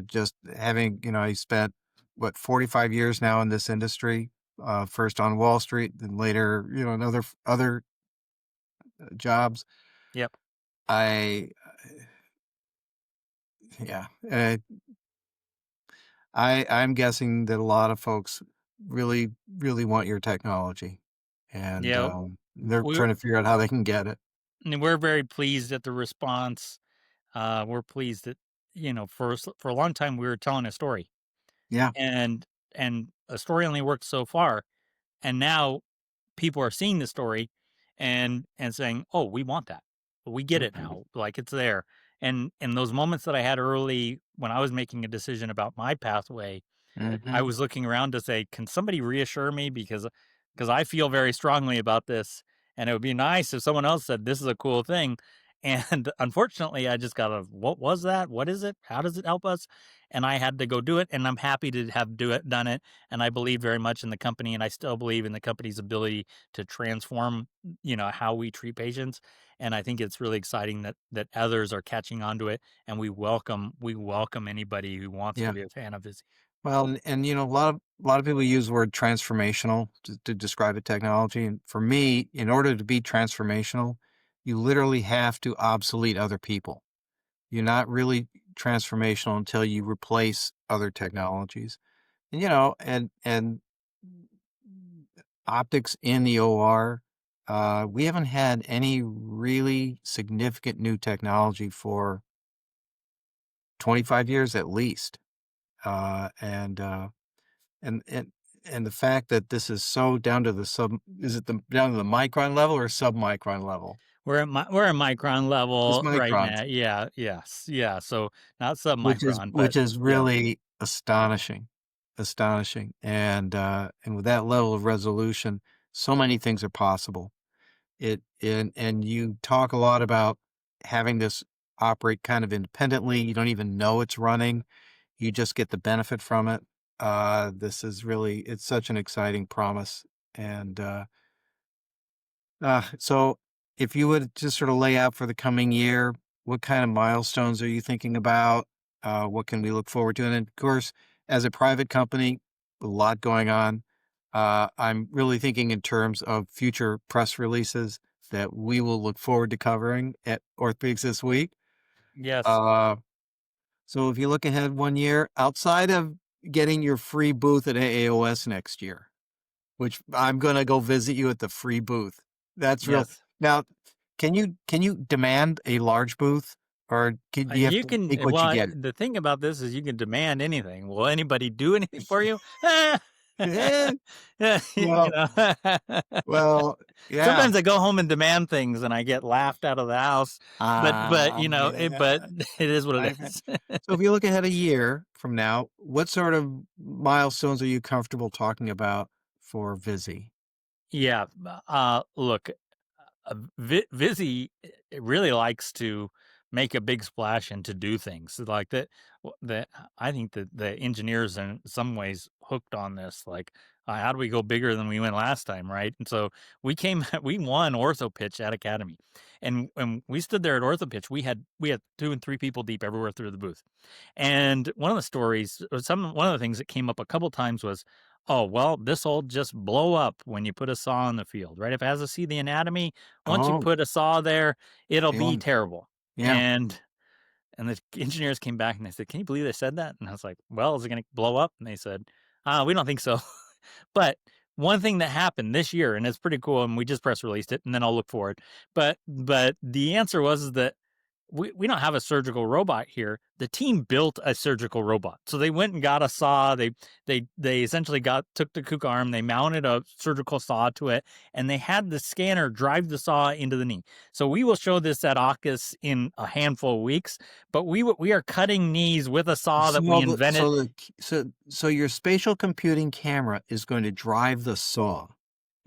Just having, I spent what 45 years now in this industry. First on Wall Street, then later, in other jobs.
Yep.
I yeah. I'm guessing that a lot of folks really, really want your technology, and
Yeah.
they're
We're
trying to figure out how they can get it.
we're very pleased at the response. We're pleased that for a long time we were telling a story,
Yeah.
and a story only works so far, and now people are seeing the story, and saying, "Oh, we want that. We get it now. Like it's there." And those moments that I had early when I was making a decision about my pathway, I
Mhm.
was looking around to say, "Can somebody reassure me because I feel very strongly about this, and it would be nice if someone else said this is a cool thing." And unfortunately, I just got a, "What was that? What is it? How does it help us?" And I had to go do it, and I'm happy to have done it. And I believe very much in the company, and I still believe in the company's ability to transform, how we treat patients. And I think it's really exciting that others are catching on to it, and we welcome anybody who wants to
Yeah.
be a fan of his.
Well, and a lot of people use the word transformational to describe a technology. And for me, in order to be transformational, you literally have to obsolete other people. You're not really transformational until you replace other technologies. And optics in the OR, we haven't had any really significant new technology for 25 years at least. Uh, and uh, And and and the fact that this is so down to the sub is it the down to the micron level or submicron level?
We're at micron
Just
level right
microns,
now. Yeah, yes, yeah. So not
which is
submicron, but
which is
yeah.
really astonishing, astonishing. And with that level of resolution, so many things are possible. And you talk a lot about having this operate kind of independently. You don't even know it's running. You just get the benefit from it. This is really it's such an exciting promise. And so if you would just sort of lay out for the coming year, what kind of milestones are you thinking about? What can we look forward to? And then, of course, as a private company, a lot going on. I'm really thinking in terms of future press releases that we will look forward to covering at Orthopedics this week.
Yes,
Uh, so if you look ahead 1 year, outside of getting your free booth at AAOS next year, which I'm gonna go visit you at the free booth. That's real.
yes.
Now, can you demand a large booth, or do you have
You
to
can,
take what you
well,
get?
the thing about this is you can demand anything. Will anybody do anything for you?
Eh,
Yeah,
well well, yeah.
Sometimes I go home and demand things and I get laughed out of the house, but but
Yeah.
it is what it
I've had
is.
so if you look ahead a year from now, what sort of milestones are you comfortable talking about for VISIE?
Yeah, look, VISIE really likes to make a big splash and to do things like that. That I think that the engineers in some ways hooked on this. Like, how do we go bigger than we went last time, right? And so we won Ortho Pitch at Academy, and we stood there at Ortho Pitch. We had 2 and 3 people deep everywhere through the booth. And one of the stories, or one of the things that came up a couple times was, "Oh, well, this will just blow up when you put a saw in the field, right? If it has to see the anatomy, once you
Oh,
put a saw there, it'll
yeah,
be terrible."
yeah.
And the engineers came back and they said, "Can you believe they said that?" And I was like, "Well, is it going to blow up?" And they said, "We don't think so." But one thing that happened this year, and it's pretty cool, and we just press released it, and then I'll look for it. But the answer was is that we don't have a surgical robot here. The team built a surgical robot. So they went and got a saw. They essentially took the Kuka arm, they mounted a surgical saw to it, and they had the scanner drive the saw into the knee. So we will show this at AUKUS in a handful of weeks, but we are cutting knees with a saw that we
So the
invented.
so the so your spatial computing camera is going to drive the saw.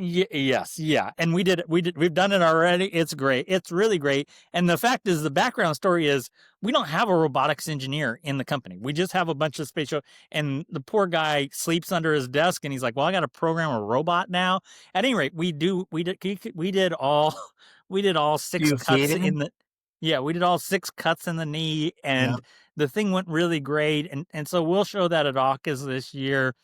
Yes, yeah, and we've done it already. It's great. It's really great. And the fact is, the background story is we don't have a robotics engineer in the company. We just have a bunch of spatial. And the poor guy sleeps under his desk, and he's like, "Well, I got to program a robot now." At any rate, we did all we did all
Do
six
you feed
cuts in
him?
the yeah, we did all 6 cuts in the knee,
Yeah.
and the thing went really great. And so we'll show that at AUKUS this year.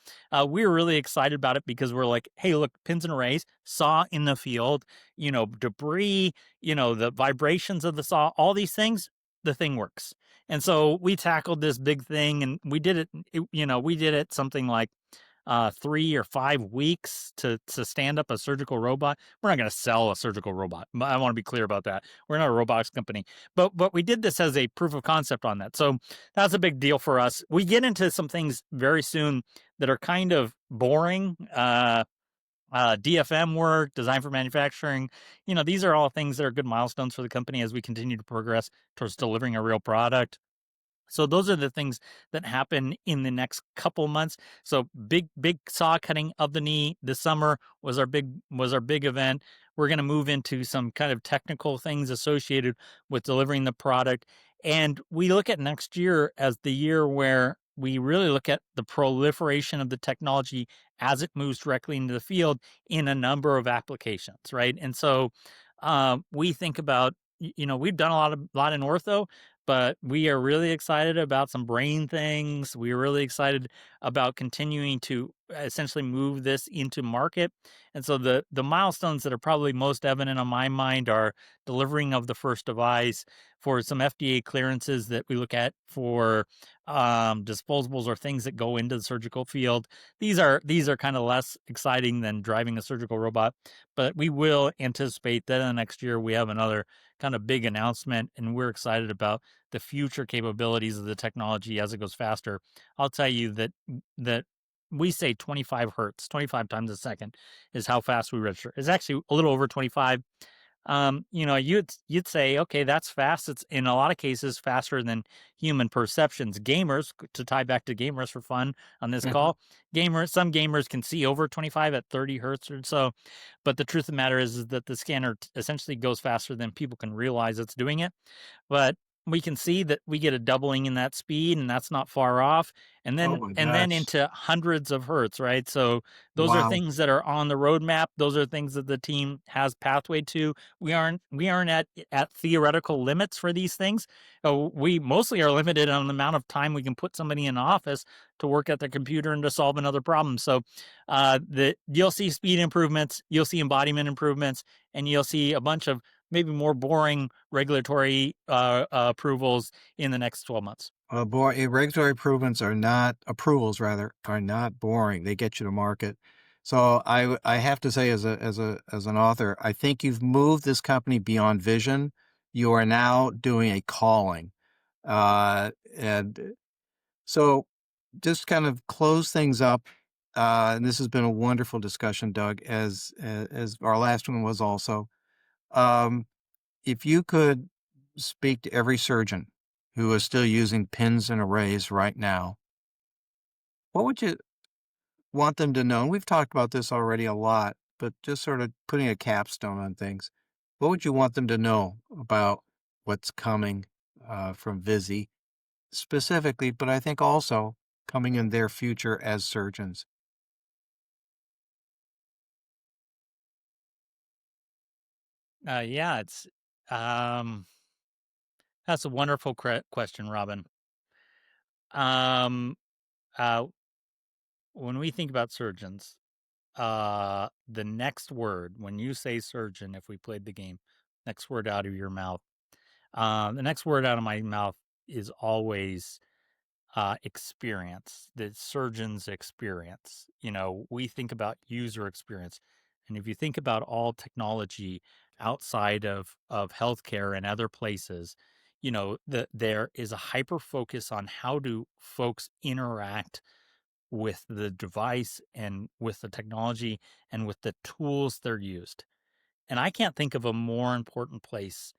We were really excited about it because we're like, "Hey, look, pins and arrays, saw in the field, debris, the vibrations of the saw, all these things, the thing works." And so we tackled this big thing, and we did it something like 3 or 5 weeks to stand up a surgical robot. We're not going to sell a surgical robot. I want to be clear about that. We're not a robotics company, but we did this as a proof of concept on that. So that's a big deal for us. We get into some things very soon that are kind of boring. DFM work, design for manufacturing. These are all things that are good milestones for the company as we continue to progress towards delivering a real product. So those are the things that happen in the next couple months. So big saw cutting of the knee this summer was our big event. We're going to move into some kind of technical things associated with delivering the product. And we look at next year as the year where we really look at the proliferation of the technology as it moves directly into the field in a number of applications, right? And so we think about, we've done a lot in ortho, but we are really excited about some brain things. We're really excited about continuing to essentially move this into market. And so the milestones that are probably most evident on my mind are delivering of the first device for some FDA clearances that we look at for disposables or things that go into the surgical field. These are kind of less exciting than driving a surgical robot, but we will anticipate that in the next year we have another kind of big announcement, and we're excited about the future capabilities of the technology as it goes faster. I'll tell you that we say 25 hertz, 25 times a second is how fast we register. It's actually a little over 25. You'd say, okay, that's fast. It's in a lot of cases faster than human perceptions. Gamers, to tie back to gamers for fun on this call, some gamers can see over 25 at 30 hertz or so. But the truth of the matter is that the scanner essentially goes faster than people can realize it's doing it. But we can see that we get a doubling in that speed, and that's not far off. And
Oh
then
my
and then
gosh.
into hundreds of hertz, right? So those are
Wow.
things that are on the roadmap. Those are things that the team has pathway to. We aren't at theoretical limits for these things. We mostly are limited on the amount of time we can put somebody in office to work at their computer and to solve another problem. So you'll see speed improvements, you'll see embodiment improvements, and you'll see a bunch of maybe more boring regulatory approvals in the next 12 months.
Regulatory approvals rather are not boring. They get you to market. So I have to say as an author, I think you've moved this company beyond vision. You are now doing a calling. And so just kind of close things up. And this has been a wonderful discussion, Doug, as our last one was also. Um, if you could speak to every surgeon who is still using pins and arrays right now, what would you want them to know? And we've talked about this already a lot, but just sort of putting a capstone on things. What would you want them to know about what's coming from VISIE specifically, but I think also coming in their future as surgeons?
Yeah, um, that's a wonderful question, Robin. Um, uh, when we think about surgeons, the next word when you say surgeon, if we played the game, next word out of your mouth, the next word out of my mouth is always experience, the surgeon's experience. We think about user experience. And if you think about all technology outside of healthcare and other places, there is a hyper focus on how do folks interact with the device and with the technology and with the tools they're used. And I can't think of a more important place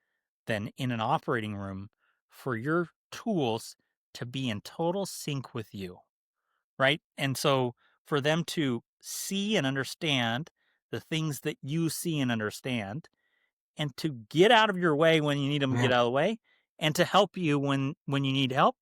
than in an operating room for your tools to be in total sync with you, right? And so for them to see and understand the things that you see and understand, and to get out of your way when you need them to
Yeah.
get out of the way, and to help you when you need help,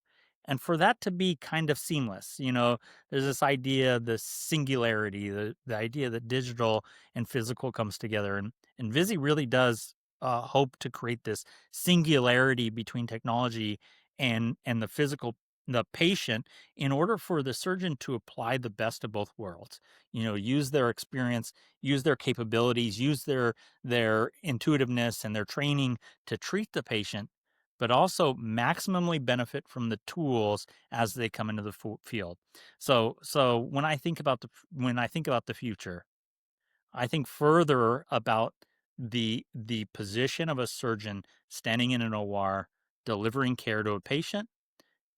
and for that to be kind of seamless. There's this idea, the singularity, the idea that digital and physical comes together, and Visi really does hope to create this singularity between technology and the patient, in order for the surgeon to apply the best of both worlds. Use their experience, use their capabilities, use their intuitiveness and their training to treat the patient, but also maximally benefit from the tools as they come into the field. So when I think about the future, I think further about the position of a surgeon standing in an OR, delivering care to a patient,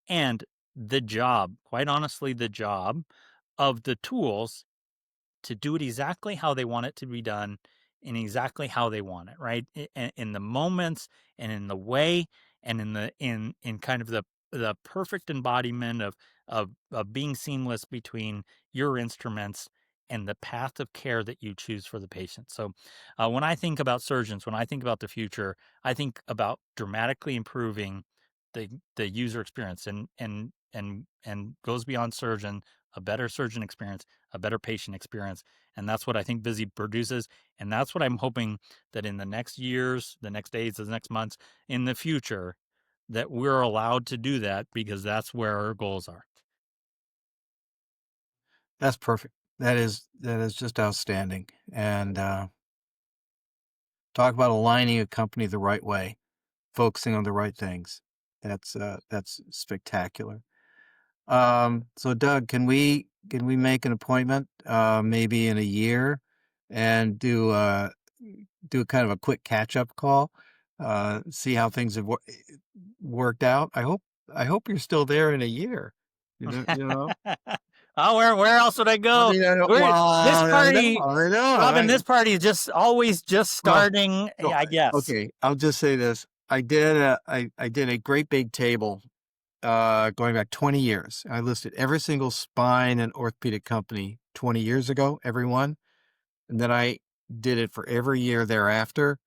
and the job, quite honestly, the job of the tools to do it exactly how they want it to be done and exactly how they want it, right? In the moments and in the way and in kind of the perfect embodiment of being seamless between your instruments and the path of care that you choose for the patient. So, when I think about surgeons, when I think about the future, I think about dramatically improving the user experience and goes beyond surgeon, a better surgeon experience, a better patient experience, and that's what I think VISIE produces, and that's what I'm hoping that in the next years, the next days, the next months, in the future, that we're allowed to do that because that's where our goals are.
That's perfect. That is just outstanding. And talk about aligning a company the right way, focusing on the right things. That's spectacular. So Doug, can we make an appointment maybe in a year and do kind of a quick catch up call, see how things have worked out. I hope you're still there in a year. You know.
Oh, where else would I
I
go?
mean, I don't,
Where this
well, I know,
party,
I know.
Robin? This party is just always just
Well,
starting.
so
I guess.
okay, I'll just say this: I did a great big table going back 20 years. I listed every single spine and orthopedic company 20 years ago, every one, and then I did it for every year thereafter.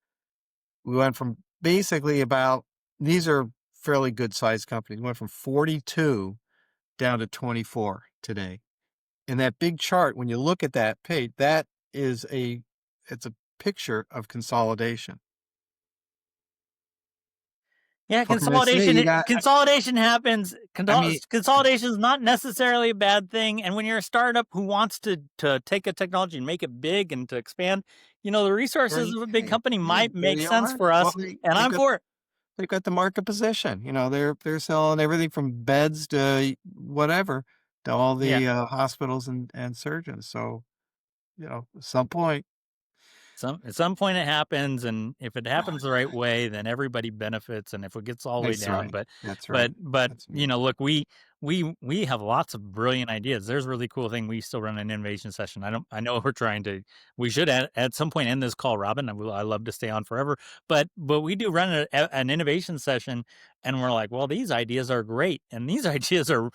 We went from basically about, these are fairly good sized companies. We went from 42 down to 24 today. And that big chart, when you look at that page, it's a picture of consolidation.
Yeah,
What can I say?
consolidation happens.
I mean,
Consolidation is not necessarily a bad thing. And when you're a startup who wants to take a technology and make it big and to expand, the resources of a big company
hey,
might
there
make
you
sense
are.
for
Well,
us, and
they've
I'm
got
for it.
they've got the market position. They're selling everything from beds to whatever to all
Yeah.
the hospitals and surgeons. So, at some point,
At some point it happens, and if it happens the right way, then everybody benefits. And if it gets all the way
that's
down,
right.
but
That's right.
but
That's right.
look, we have lots of brilliant ideas. There's a really cool thing. We still run an innovation session. I know we're trying to. We should at some point end this call, Robin. I love to stay on forever, but we do run an innovation session, and we're like, well, these ideas are great, and these ideas are.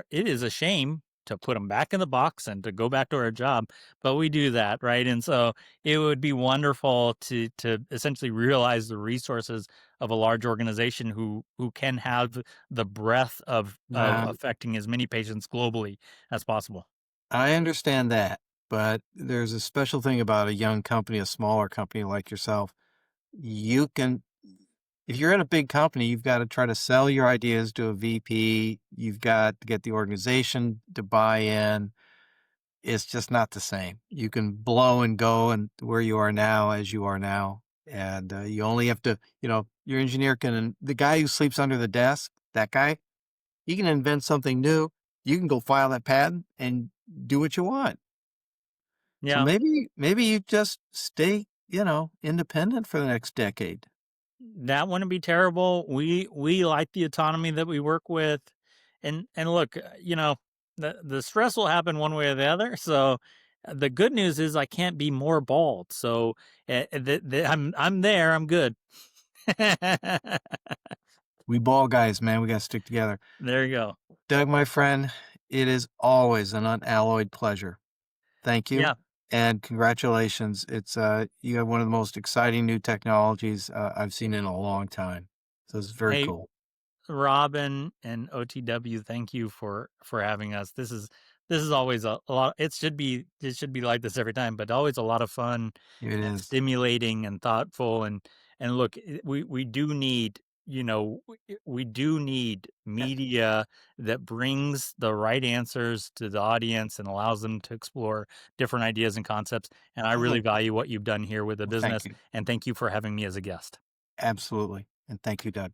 It is a shame to put them back in the box and to go back to our job, but we do that, right? And so it would be wonderful to essentially realize the resources of a large organization who can have the breadth of
Uh,
affecting as many patients globally as possible.
I understand that, but there's a special thing about a young company, a smaller company like yourself. You can, if you're in a big company, you've got to try to sell your ideas to a VP. You've got to get the organization to buy in. It's just not the same. You can blow and go and where you are now as you are now. And you only have to, your engineer the guy who sleeps under the desk, that guy, he can invent something new. You can go file that patent and do what you want. So
Yeah,
maybe you just stay, independent for the next decade.
that wouldn't be terrible. We like the autonomy that we work with, and look, the stress will happen one way or the other. So the good news is I can't be more bald. So I'm there. I'm good.
We ball guys, man, we got to stick together.
There you go.
Doug, my friend, it is always an unalloyed pleasure. Thank you
Yeah.
and congratulations. You have one of the most exciting new technologies I've seen in a long time. So it's very
Hey,
cool.
Robin and OTW, thank you for having us. This is always a lot. It should be like this every time, but always a lot of fun
It
and
is.
stimulating and thoughtful. And look, we do need we do need media that brings the right answers to the audience and allows them to explore different ideas and concepts. And I really
Oh,
value what you've done here with the
well, thank
business.
you.
And thank you for having me as a guest.
Absolutely. And thank you, Doug.